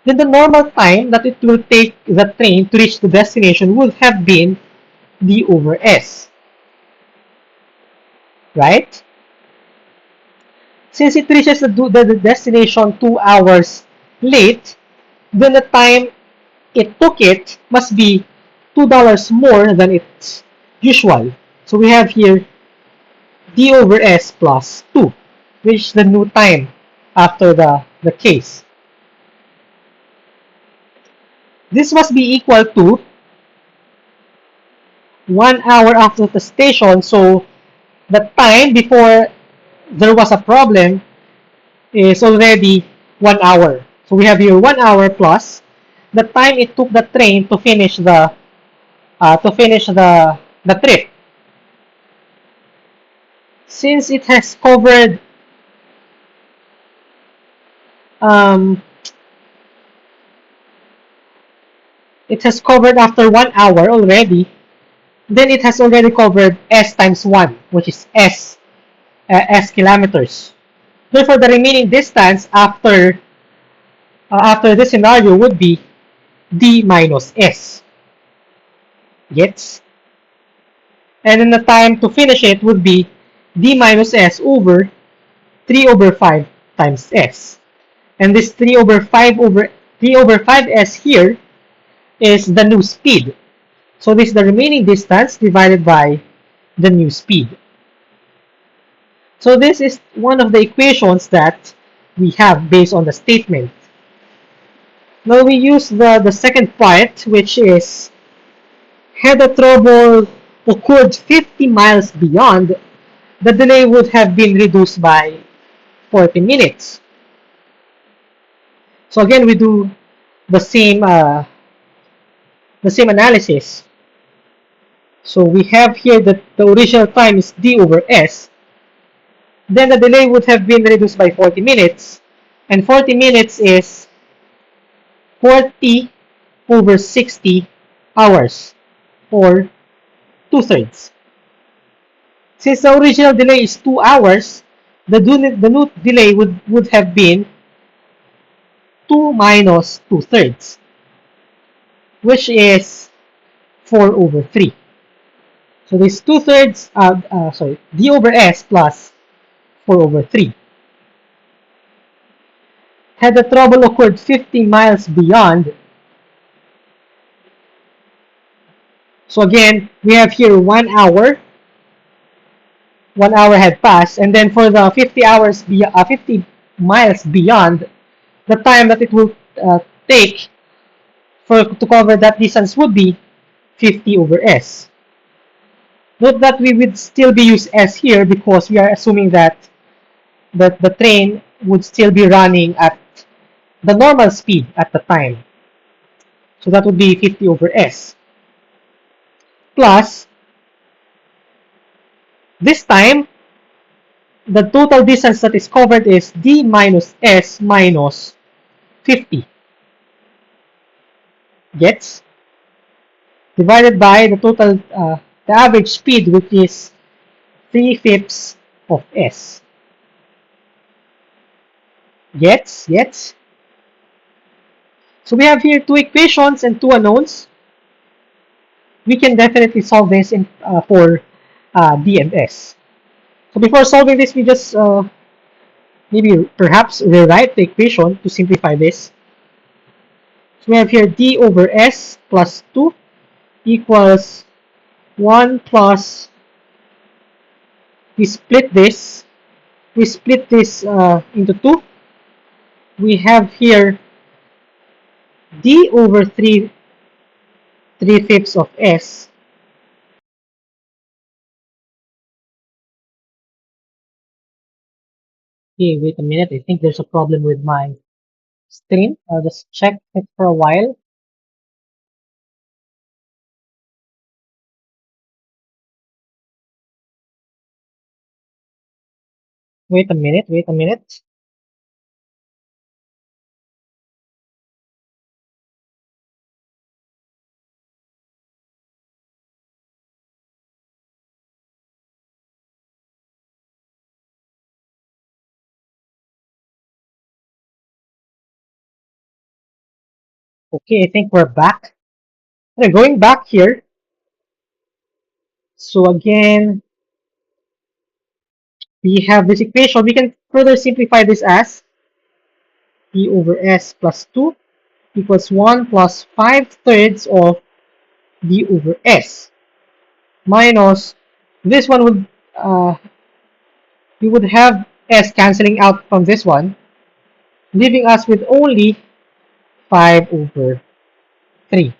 then the normal time that it will take the train to reach the destination would have been d over s, right? Since it reaches the destination 2 hours late, then the time it took it must be $2 more than its usual. So we have here d over s plus 2, which is the new time after the case. This must be equal to 1 hour after the station. So the time before there was a problem is already 1 hour. So we have here 1 hour plus the time it took the train to finish the trip. Since um, it has covered after 1 hour already, then it has already covered s times 1, which is s kilometers. Therefore, the remaining distance after this scenario would be d minus s. Gets? And then the time to finish it would be d minus s over 3 over 5 times s. And this 3 over 5s here is the new speed. So this is the remaining distance divided by the new speed. So this is one of the equations that we have based on the statement. Now we use the second part, which is had the trouble occurred 50 miles beyond, the delay would have been reduced by 40 minutes. So again, we do the same analysis. So we have here that the original time is d over s. Then the delay would have been reduced by 40 minutes. And 40 minutes is 40 over 60 hours, or 2/3. Since the original delay is 2 hours, the new delay would have been 2 minus 2/3, which is 4 over 3. So this 2/3, d over s plus 4 over 3. Had the trouble occurred 50 miles beyond, so again, we have here 1 hour. 1 hour had passed, and then for the 50 miles beyond, the time that it will take to cover that distance would be 50 over s. Note that we would still be use s here because we are assuming that the train would still be running at the normal speed at the time. So that would be 50 over s. Plus, this time, the total distance that is covered is d minus s minus 50. Gets? Divided by the average speed, which is 3/5 of s. Gets? So we have here two equations and two unknowns. We can definitely solve this for d and s. So before solving this, we just maybe perhaps rewrite the equation to simplify this. So we have here d over s plus 2 equals 1 plus, we split this into 2. We have here d over 3/5 of s. Okay, wait a minute. I think there's a problem with my screen. I'll just check it for a while. Wait a minute. Okay, I think we're back. Okay, going back here. So again, we have this equation. We can further simplify this as d over s plus 2 equals 1 plus 5/3 of d over s minus, this one would, we would have s canceling out from this one, leaving us with only 5 over 3.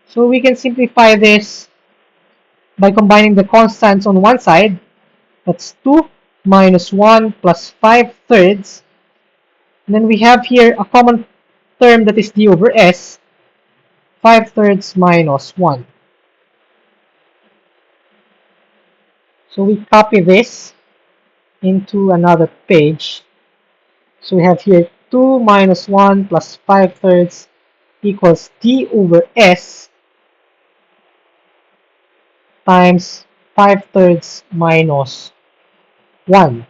So we can simplify this by combining the constants on one side. That's 2 minus 1 plus 5 thirds. And then we have here a common term that is d over s, 5 thirds minus 1. So we copy this into another page. So we have here 2 minus 1 plus 5 thirds equals d over s times 5 thirds minus 1.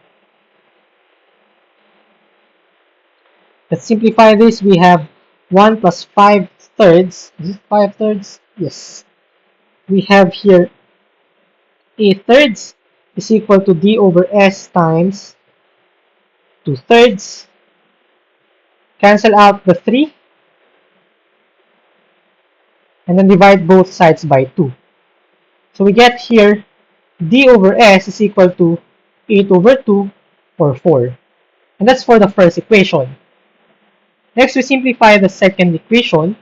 Let's simplify this. We have 1 plus 5 thirds. Is it 5 thirds? Yes. We have here a thirds is equal to d over s times 2 thirds. Cancel out the 3 and then divide both sides by 2. So we get here d over s is equal to 8 over 2 or 4. And that's for the first equation. Next, we simplify the second equation.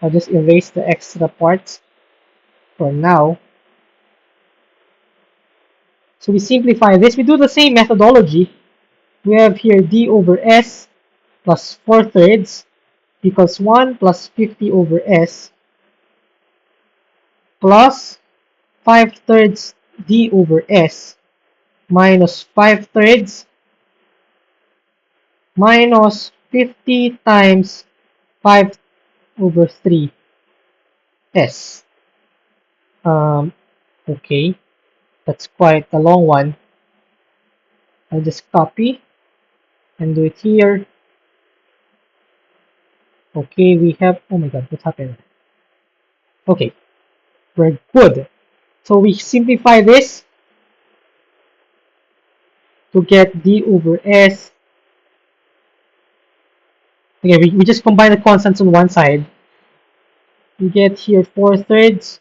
I'll just erase the extra parts for now. So we simplify this. We do the same methodology. We have here d over s plus 4 thirds equals 1 plus 50 over s plus 5 thirds d over s minus 5 thirds minus 50 times 5 over 3 s. Okay, that's quite a long one. I'll just copy and do it here. Okay, we have, oh my god, what happened? Okay, we're good. So we simplify this to get d over s. Okay, we just combine the constants on one side. We get here 4 thirds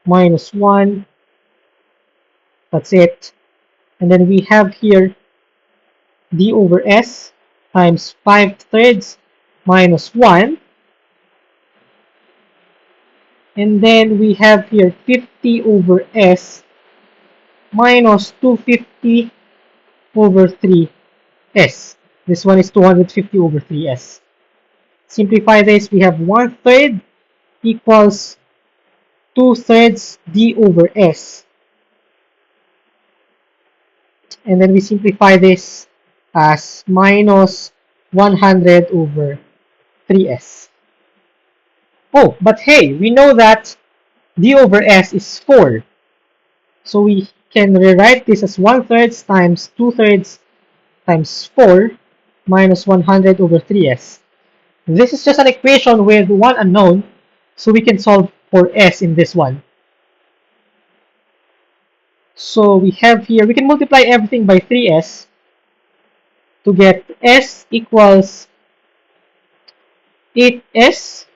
minus 1. That's it. And then we have here d over s times 5 thirds minus 1. And then we have here 50 over s minus 250 over 3s. This one is 250 over 3s. Simplify this, we have 1 third equals 2 thirds d over s. And then we simplify this as minus 100 over 3s. Oh, but hey, we know that d over s is 4. So we can rewrite this as 1 thirds times 2 thirds times 4 minus 100 over 3s. This is just an equation with one unknown, so we can solve for s in this one. So we have here, we can multiply everything by 3s to get s equals 8s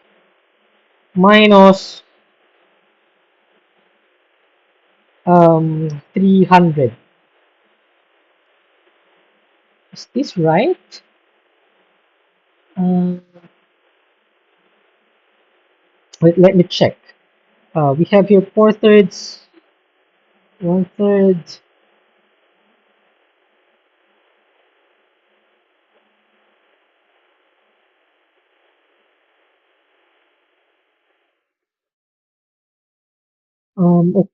minus 300. Is this right? Uh, Wait, let me check. We have here 4 thirds, 1 third.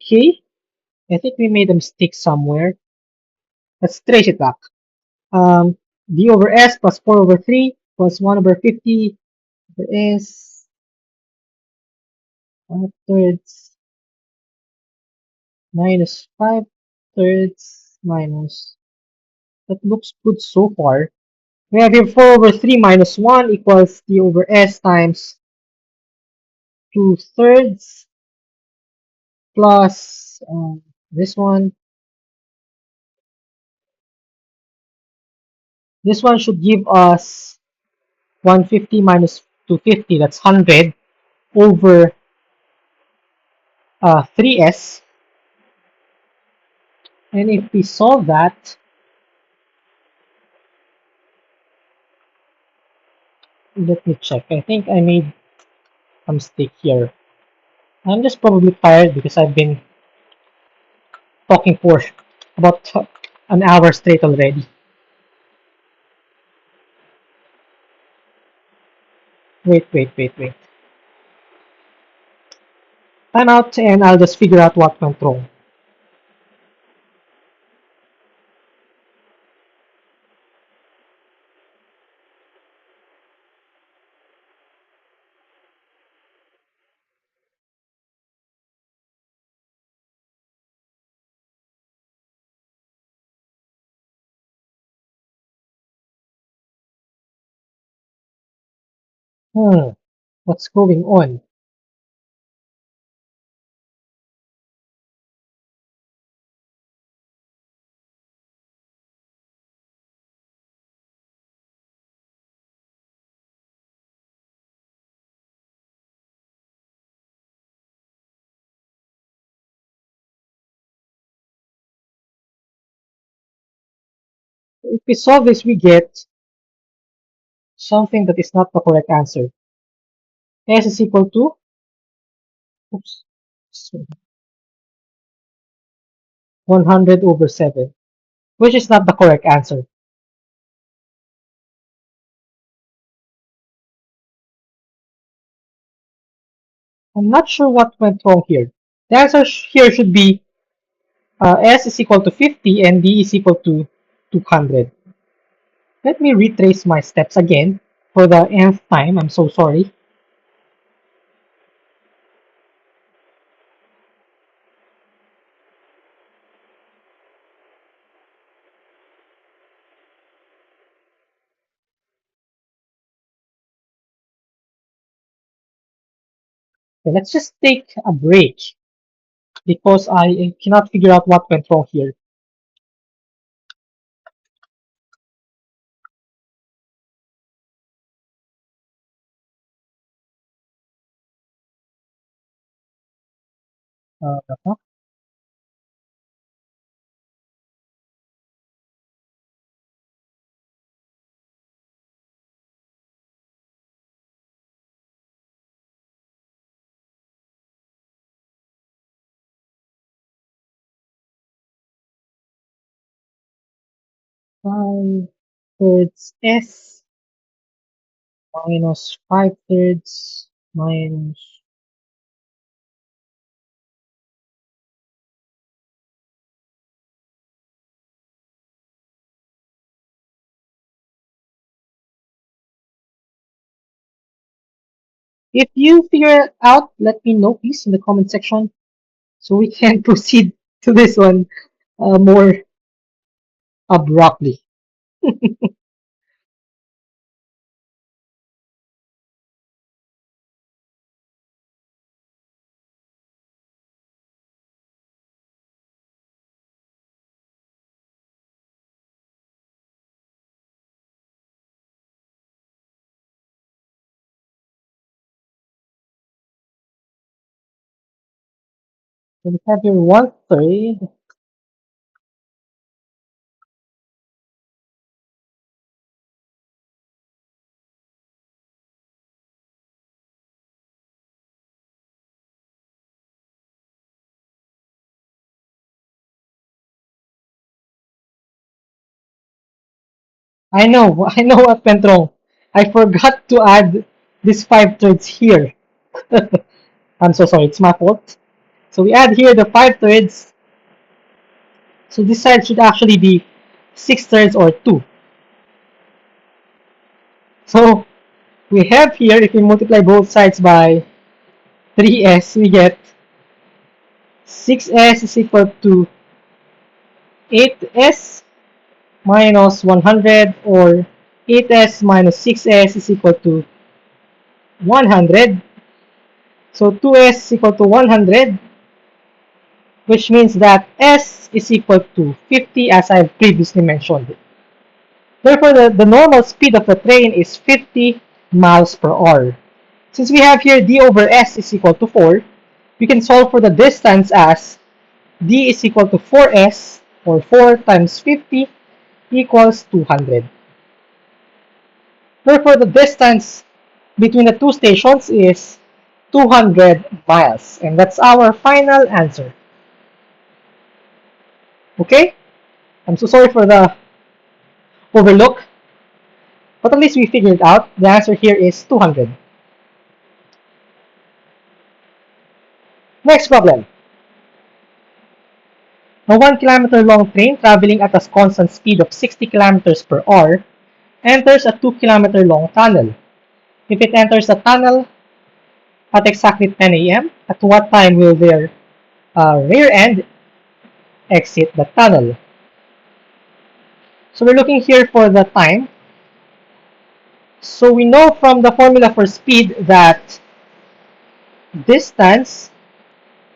Okay. I think we made a mistake somewhere. Let's trace it back. Um, d over s plus 4 over 3 plus 1 over 50 over s 5 thirds minus 5 thirds minus. That looks good so far. We have here 4 over 3 minus 1 equals d over s times 2 thirds plus this one. This one should give us 150 minus 250, that's 100, over 3s. And if we solve that, Let me check. I think I made a mistake here. I'm just probably tired because I've been talking for about an hour straight already. Wait. Time out and I'll just figure out what went wrong. Hmm, what's going on? If we solve this, we get something that is not the correct answer. S is equal to, oops, 100 over 7, which is not the correct answer. I'm not sure what went wrong here. The answer here should be S is equal to 50 and D is equal to 200. Let me retrace my steps again for the nth time. I'm so sorry. Okay, let's just take a break because I cannot figure out what went wrong here. Uh, 5 thirds S minus 5 thirds minus. If you figure it out, let me know, please, in the comment section so we can proceed to this one more abruptly. So we have here 1/3. I know what went wrong. I forgot to add this 5 thirds here. I'm so sorry, it's my fault. So we add here the 5 thirds. So this side should actually be 6 thirds or 2. So we have here, if we multiply both sides by 3s, we get 6s is equal to 8s minus 100, or 8s minus 6s is equal to 100. So 2s is equal to 100, which means that s is equal to 50, as I've previously mentioned. Therefore, the normal speed of the train is 50 miles per hour. Since we have here d over s is equal to 4, we can solve for the distance as d is equal to 4s, or 4 times 50 equals 200. Therefore, the distance between the two stations is 200 miles. And that's our final answer. Okay? I'm so sorry for the overlook, but at least we figured it out. The answer here is 200. Next problem. A 1 kilometer long train traveling at a constant speed of 60 kilometers per hour enters a 2 kilometer long tunnel. If it enters the tunnel at exactly 10 a.m., at what time will their rear end exit the tunnel? So we're looking here for the time. So we know from the formula for speed that distance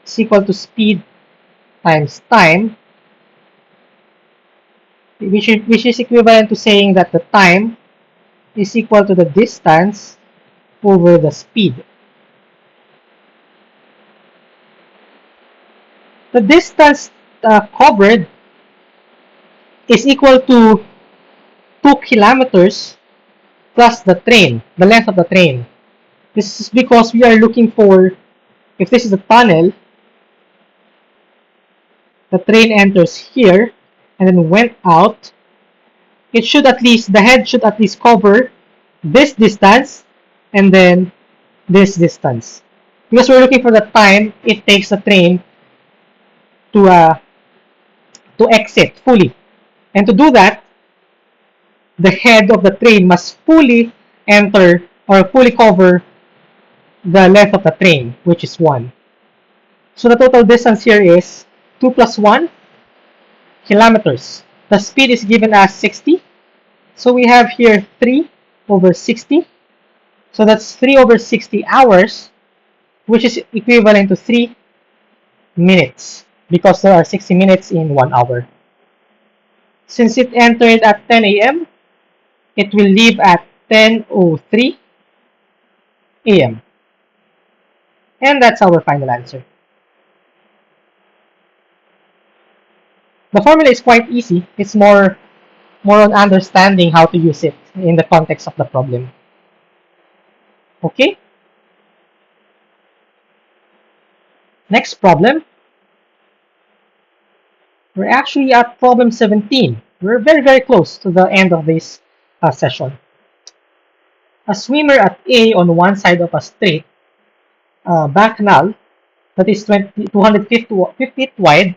is equal to speed times time, which is equivalent to saying that the time is equal to the distance over the speed. The distance covered is equal to 2 kilometers plus the train, the length of the train. This is because we are looking for, if this is a tunnel, the train enters here and then went out, it should at least, the head should at least cover this distance and then this distance. Because we're looking for the time it takes the train to exit fully. And to do that, the head of the train must fully enter or fully cover the length of the train, which is 1. So the total distance here is 2 plus 1 kilometers. The speed is given as 60. So we have here 3 over 60. So that's 3 over 60 hours, which is equivalent to 3 minutes because there are 60 minutes in 1 hour. Since it entered at 10 a.m., it will leave at 10:03 a.m. And that's our final answer. The formula is quite easy. It's more on understanding how to use it in the context of the problem. Okay? Next problem. We're actually at problem 17. We're very, very close to the end of this session. A swimmer at A on one side of a straight back canal that is 250 feet wide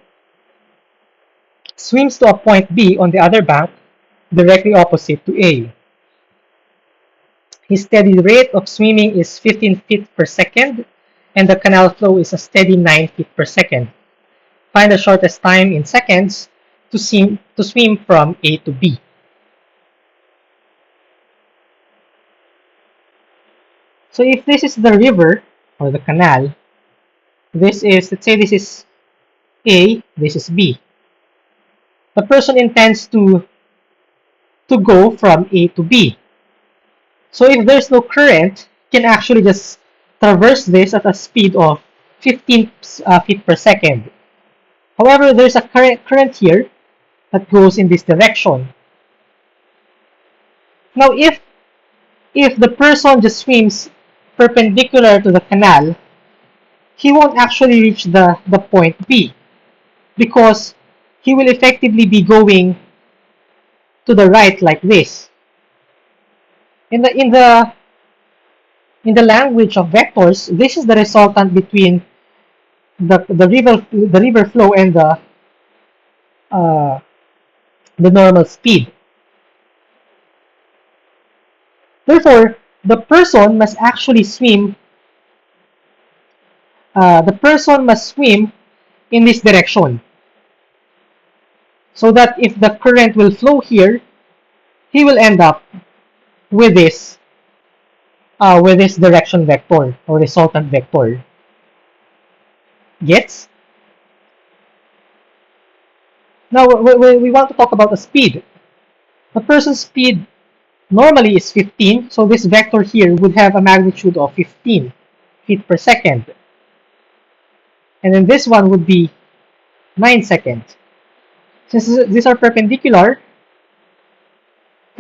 swims to a point B on the other bank directly opposite to A. His steady rate of swimming is 15 feet per second, and the canal flow is a steady 9 feet per second. Find the shortest time in seconds to swim from A to B. So if this is the river or the canal, this is, let's say this is A, this is B. The person intends to go from A to B. So if there's no current, you can actually just traverse this at a speed of 15 feet per second. However, there's a current here that goes in this direction. Now, if the person just swims perpendicular to the canal, he won't actually reach the point B because he will effectively be going to the right like this. In the language of vectors, this is the resultant between the river flow and the normal speed. Therefore, the person must actually swim. The person must swim in this direction, so that if the current will flow here, he will end up with this direction vector or resultant vector. Gets? Now we want to talk about the speed. The person's speed normally is 15, so this vector here would have a magnitude of 15 feet per second. And then this one would be 9 seconds. Since these are perpendicular,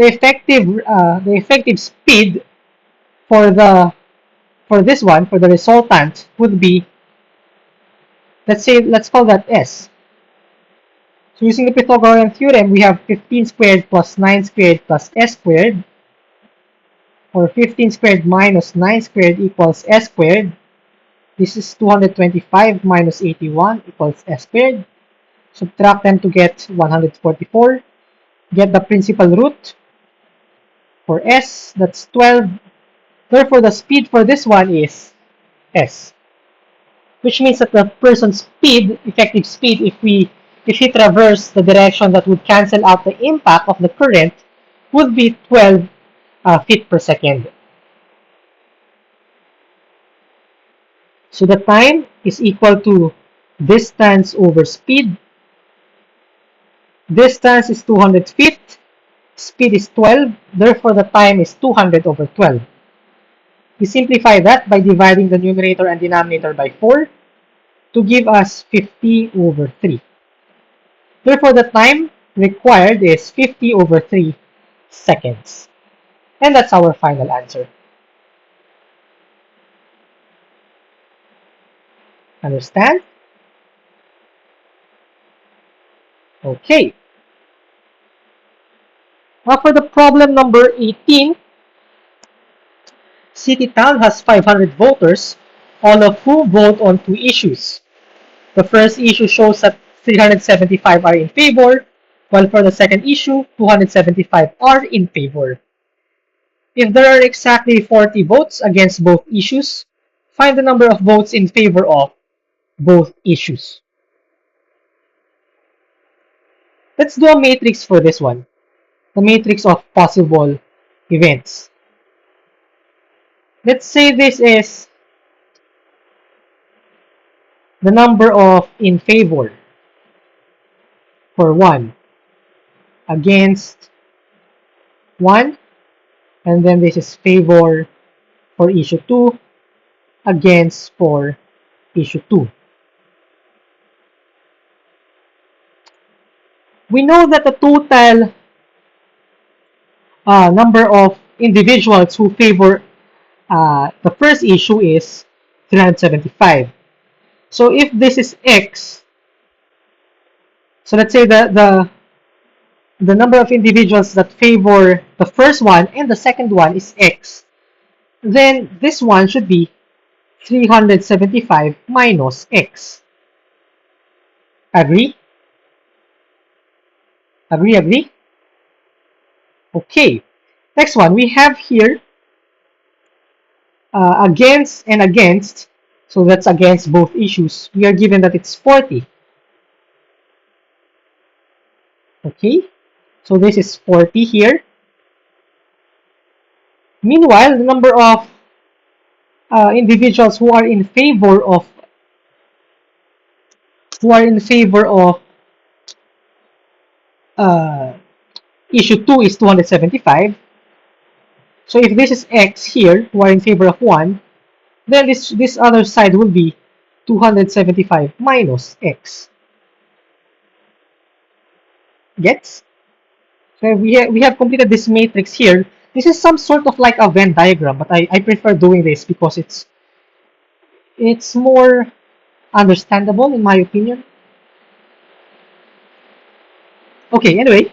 the effective speed for the for this one, for the resultant, would be, let's call that S. So using the Pythagorean theorem, we have 15 squared plus 9 squared plus S squared, or 15 squared minus 9 squared equals S squared. This is 225 minus 81 equals S squared. Subtract them to get 144. Get the principal root for S, that's 12. Therefore, the speed for this one is S, which means that the person's speed, effective speed, if he traversed the direction that would cancel out the impact of the current, would be 12 feet per second. So the time is equal to distance over speed. Distance is 200 feet. Speed is 12. Therefore, the time is 200 over 12. We simplify that by dividing the numerator and denominator by 4 to give us 50 over 3. Therefore, the time required is 50 over 3 seconds. And that's our final answer. Understand? Okay. Now for the problem number 18, City Town has 500 voters, all of whom vote on 2 issues. The first issue shows that 375 are in favor, while for the second issue, 275 are in favor. If there are exactly 40 votes against both issues, find the number of votes in favor of both issues. Let's do a matrix for this one, the matrix of possible events. Let's say this is the number of in favor for 1, against 1, and then this is favor for issue 2, against for issue 2. We know that the total number of individuals who favor the first issue is 375. So if this is X, so let's say the number of individuals that favor the first one and the second one is X, then this one should be 375 minus X. Agree? Agree? Okay. Next one, we have here against and against. So that's against both issues. We are given that it's 40. Okay. So this is 40 here. Meanwhile, the number of individuals who are in favor of issue 2 is 275. So if this is X here, who are in favor of 1, then this other side will be 275 minus X. Gets? So we have completed this matrix here. This is some sort of like a Venn diagram, but I prefer doing this because it's more understandable in my opinion. Okay, anyway.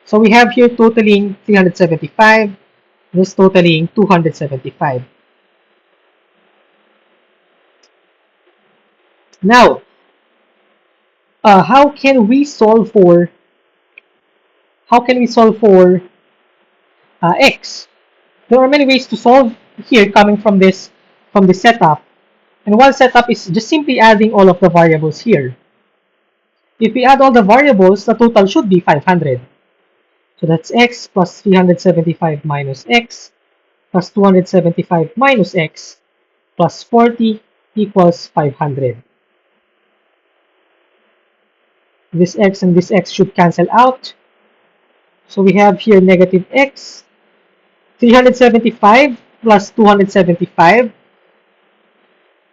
So we have here totaling 375, this totaling 275. Now, how can we solve for X? There are many ways to solve here coming from this setup. And one setup is just simply adding all of the variables here. If we add all the variables, the total should be 500. So that's X plus 375 minus X plus 275 minus X plus 40 equals 500. This X and this X should cancel out. So we have here negative X. 375 plus 275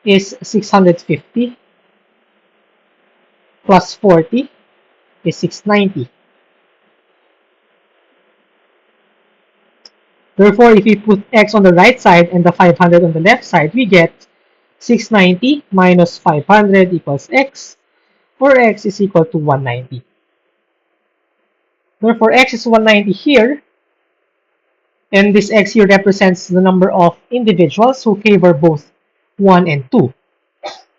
is 650 plus 40 is 690. Therefore, if we put x on the right side and the 500 on the left side, we get 690 minus 500 equals x, or x is equal to 190. Therefore, x is 190 here, and this x here represents the number of individuals who favor both 1 and 2.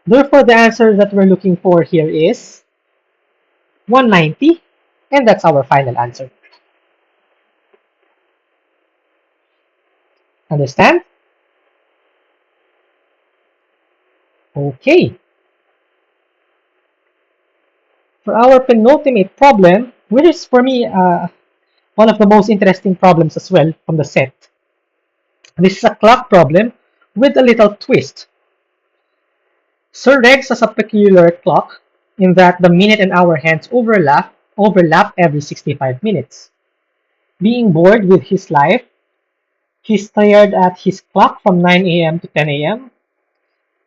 Therefore, the answer that we're looking for here is 190, and that's our final answer. Understand? Okay. For our penultimate problem, which is for me one of the most interesting problems as well from the set. This is a clock problem with a little twist. Sir Rex has a peculiar clock in that the minute and hour hands overlap every 65 minutes. Being bored with his life, he stared at his clock from 9 a.m. to 10 a.m.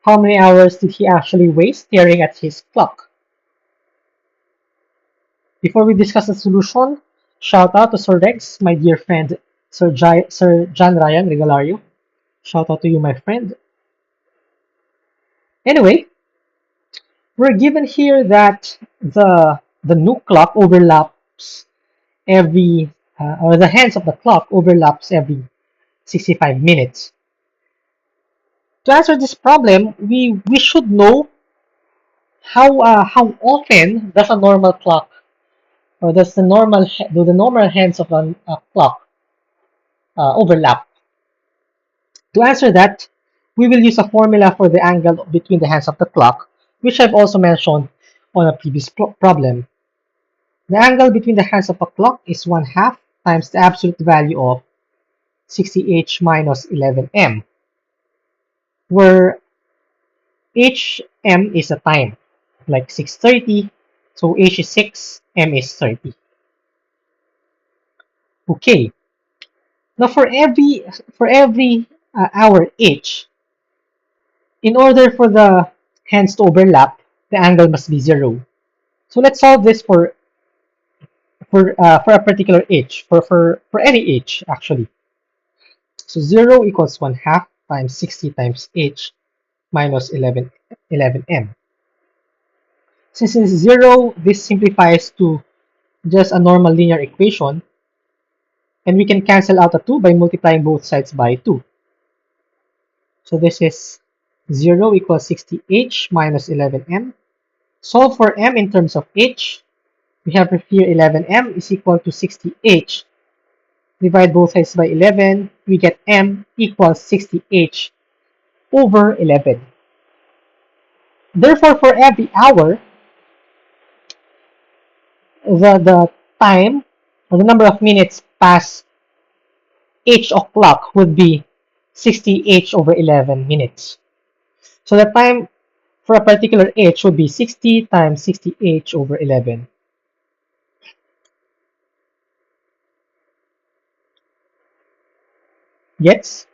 How many hours did he actually waste staring at his clock? Before we discuss the solution, shout out to Sir Rex, my dear friend Sir John Ryan Regalario. Shout out to you, my friend. Anyway, we're given here that the new clock overlaps every, or the hands of the clock overlaps every 65 minutes. To answer this problem, we should know how often does a normal clock, or do the normal hands of a clock overlap. To answer that, we will use a formula for the angle between the hands of the clock, which I've also mentioned on a previous problem. The angle between the hands of a clock is 1/2 times the absolute value of 60h minus 11m, where hm is a time, like 6:30, so h is 6, m is 30. Okay, now for every hour h, in order for the hands to overlap, the angle must be 0. So let's solve this for a particular h, for any h actually. So 0 equals 1/2 times 60 times h minus 11m. Since it's 0, this simplifies to just a normal linear equation, and we can cancel out a 2 by multiplying both sides by 2. So this is 0 equals 60h minus 11m. Solve for m in terms of h. We have here 11m is equal to 60h. Divide both sides by 11, we get m equals 60h over 11. Therefore, for every hour, the time, or the number of minutes past h o'clock would be 60h over 11 minutes. So the time for a particular h would be 60 times 60h over 11. Yes?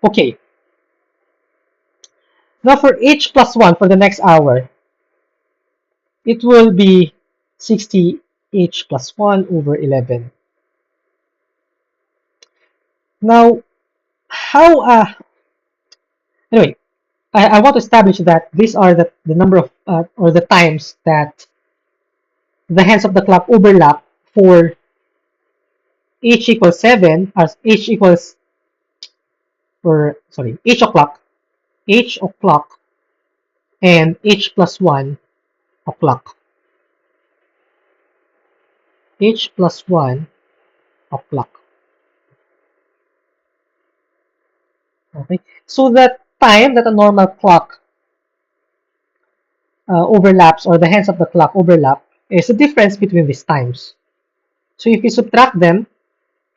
Okay. Now for h plus 1 for the next hour, it will be 60h plus 1 over 11. Now, anyway, I want to establish that these are the number of, or the times that the hands of the clock overlap for h equals 7, as h equals, or sorry, h o'clock, and h plus 1 o'clock. H plus 1 o'clock. Okay, so the time that a normal clock overlaps, or the hands of the clock overlap, is the difference between these times. So if you subtract them,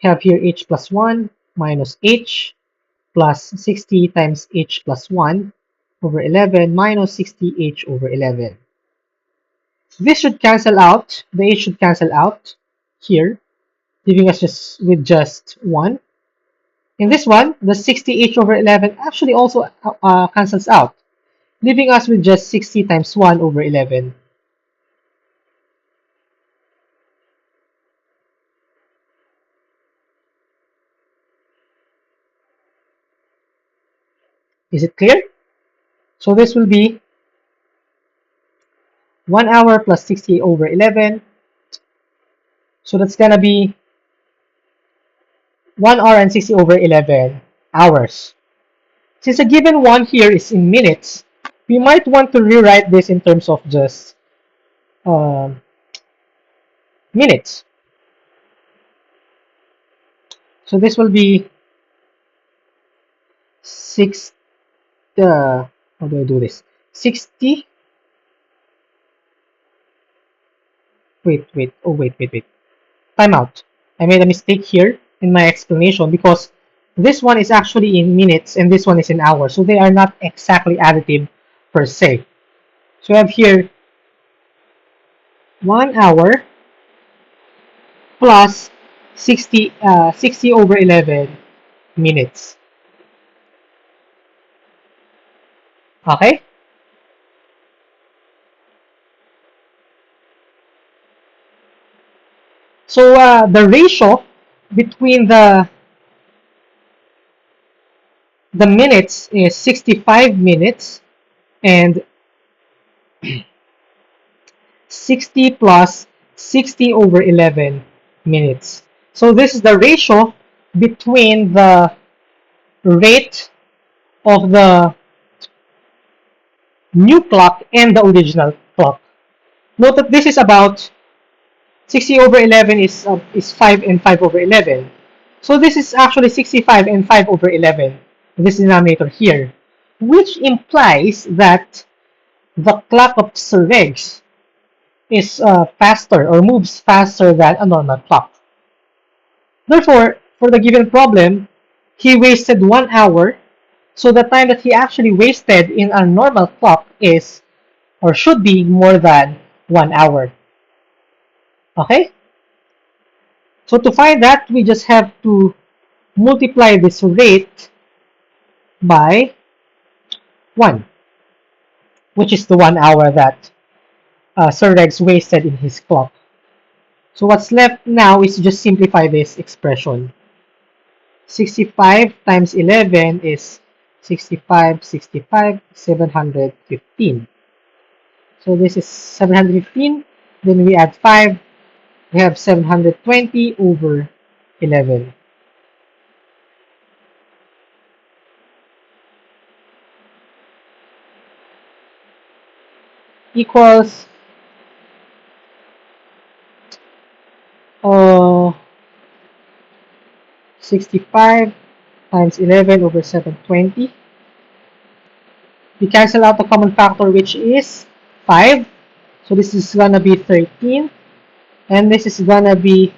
you have here h plus 1 minus h plus 60 times h plus 1 over 11 minus 60h over 11. This should cancel out, the h should cancel out here, leaving us with just 1. In this one, the 60h over 11 actually also cancels out, leaving us with just 60 times 1 over 11. Is it clear? So this will be 1 hour plus 60 over 11. So that's going to be 1 hour and 60 over 11 hours. Since the given one here is in minutes, we might want to rewrite this in terms of just minutes. So this will be 6, how do I do this? 60, wait. Time out. I made a mistake here in my explanation because this one is actually in minutes and this one is in hours. So they are not exactly additive per se. So I have here 1 hour plus 60 over 11 minutes. Okay? So the ratio between the minutes is 65 minutes and 60 plus 60 over 11 minutes. So this is the ratio between the rate of the new clock and the original clock. Note that this is about 60 over 11 is 5 and 5 over 11. So this is actually 65 and 5 over 11, this denominator here, which implies that the clock of Sir Regs is faster or moves faster than a normal clock. Therefore, for the given problem, he wasted 1 hour, so the time that he actually wasted in a normal clock is or should be more than 1 hour. Okay? So to find that, we just have to multiply this rate by 1, which is the 1 hour that Sir Regs wasted in his clock. So what's left now is to just simplify this expression. 65 times 11 is 65, 715. So this is 715. Then we add 5. We have 720 over 11. Equals 65 times 11 over 720. We cancel out the common factor, which is 5. So this is going to be 13. And this is going to be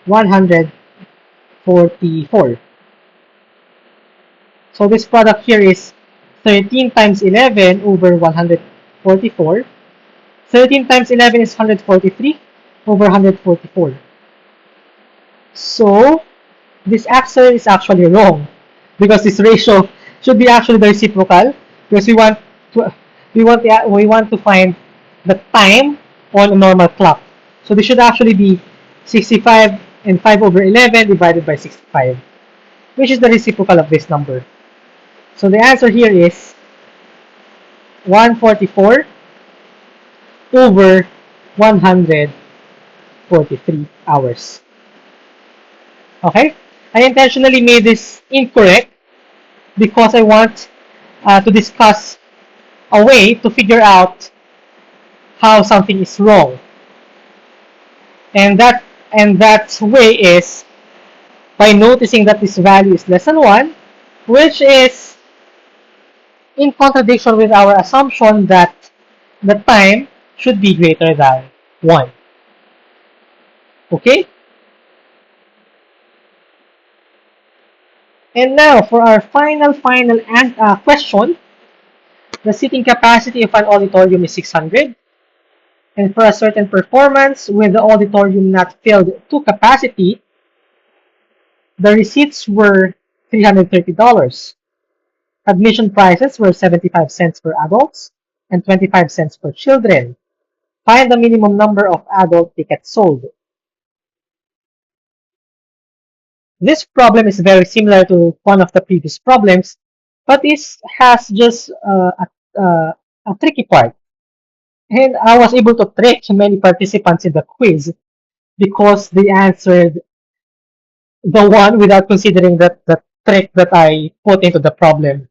144. So this product here is 13 times 11 over 144. 13 times 11 is 143 over 144. So this answer is actually wrong because this ratio should be actually the reciprocal because we want to find the time on a normal clock. So this should actually be 65 and 5 over 11 divided by 65, which is the reciprocal of this number. So the answer here is 144 over 143 hours. Okay? I intentionally made this incorrect because I want to discuss a way to figure out how something is wrong. And that way is by noticing that this value is less than 1, which is in contradiction with our assumption that the time should be greater than 1. Okay? And now for our final question. The seating capacity of an auditorium is 600. And for a certain performance with the auditorium not filled to capacity, the receipts were $330. Admission prices were 75 cents for adults and 25 cents for children. Find the minimum number of adult tickets sold. This problem is very similar to one of the previous problems But this has just a tricky part. And I was able to trick many participants in the quiz because they answered the one without considering that the trick that I put into the problem.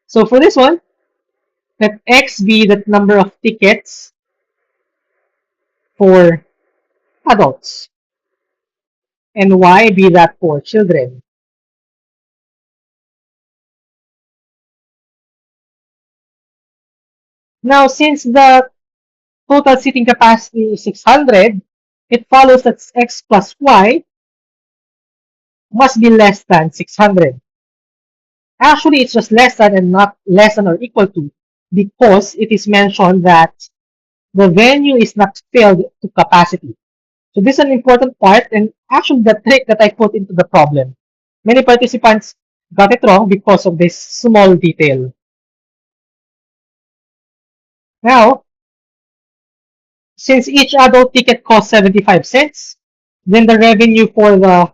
So for this one, let X be the number of tickets for adults and Y be that for children. Now, since the total seating capacity is 600, it follows that X plus Y must be less than 600. Actually, it's just less than and not less than or equal to, because it is mentioned that the venue is not filled to capacity. So this is an important part and actually the trick that I put into the problem. Many participants got it wrong because of this small detail. Now, since each adult ticket costs 75 cents, then the revenue for the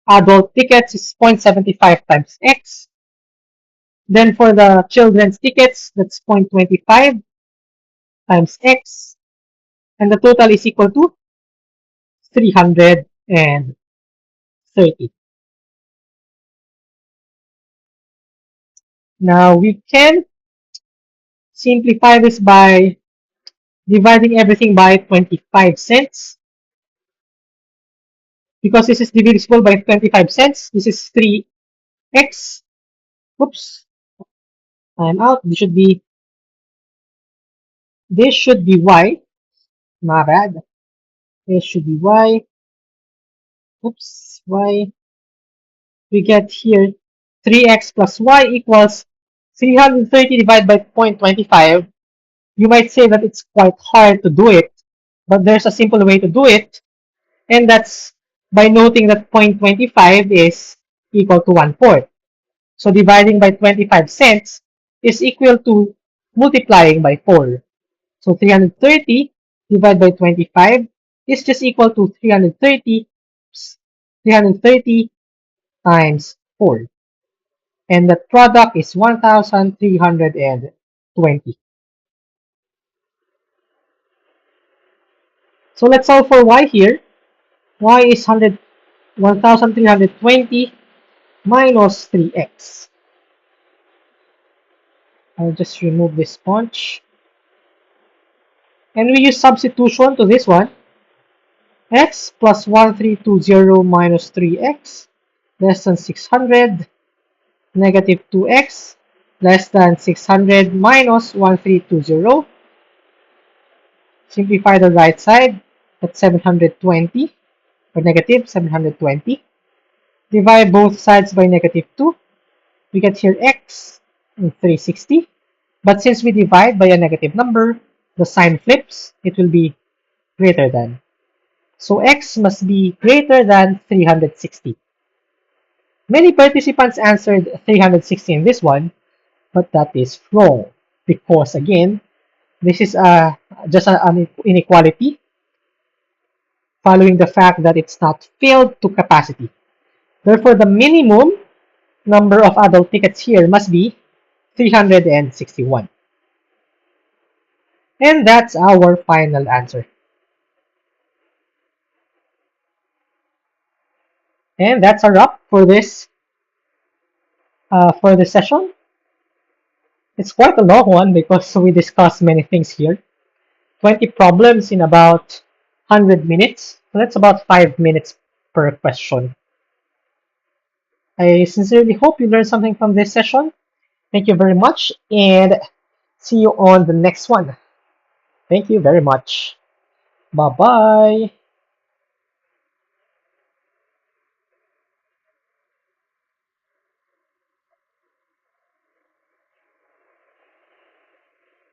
adult tickets is 0.75 times X. Then for the children's tickets, that's 0.25 times X. And the total is equal to 330. Now we can simplify this by dividing everything by 25 cents. Because this is divisible by 25 cents, this is 3x. Oops, I'm out. This should be y. My bad. This should be y. Oops, y. We get here 3x plus y equals 330 divided by 0.25. You might say that it's quite hard to do it, but there's a simple way to do it, and that's by noting that 0.25 is equal to 1/4. So dividing by 25 cents is equal to multiplying by 4. So 330 divided by 25 is just equal to 330 times 4. And the product is 1,320. So let's solve for y here. Y is 1,320 minus 3x. I'll just remove this punch. And we use substitution to this one. X plus 1320 minus 3x less than 600, negative 2x less than 600 minus 1320. Simplify the right side. That's 720, or negative 720. Divide both sides by negative 2. We get here x and 360. But since we divide by a negative number, the sign flips. It will be greater than. So x must be greater than 360. Many participants answered 360 in this one, but that is wrong. Because again, this is just an inequality following the fact that it's not filled to capacity. Therefore, the minimum number of adult tickets here must be 361. And that's our final answer. And that's a wrap for this session. It's quite a long one because we discussed many things here. 20 problems in about 100 minutes. So that's about 5 minutes per question. I sincerely hope you learned something from this session. Thank you very much and see you on the next one. Thank you very much. Bye-bye.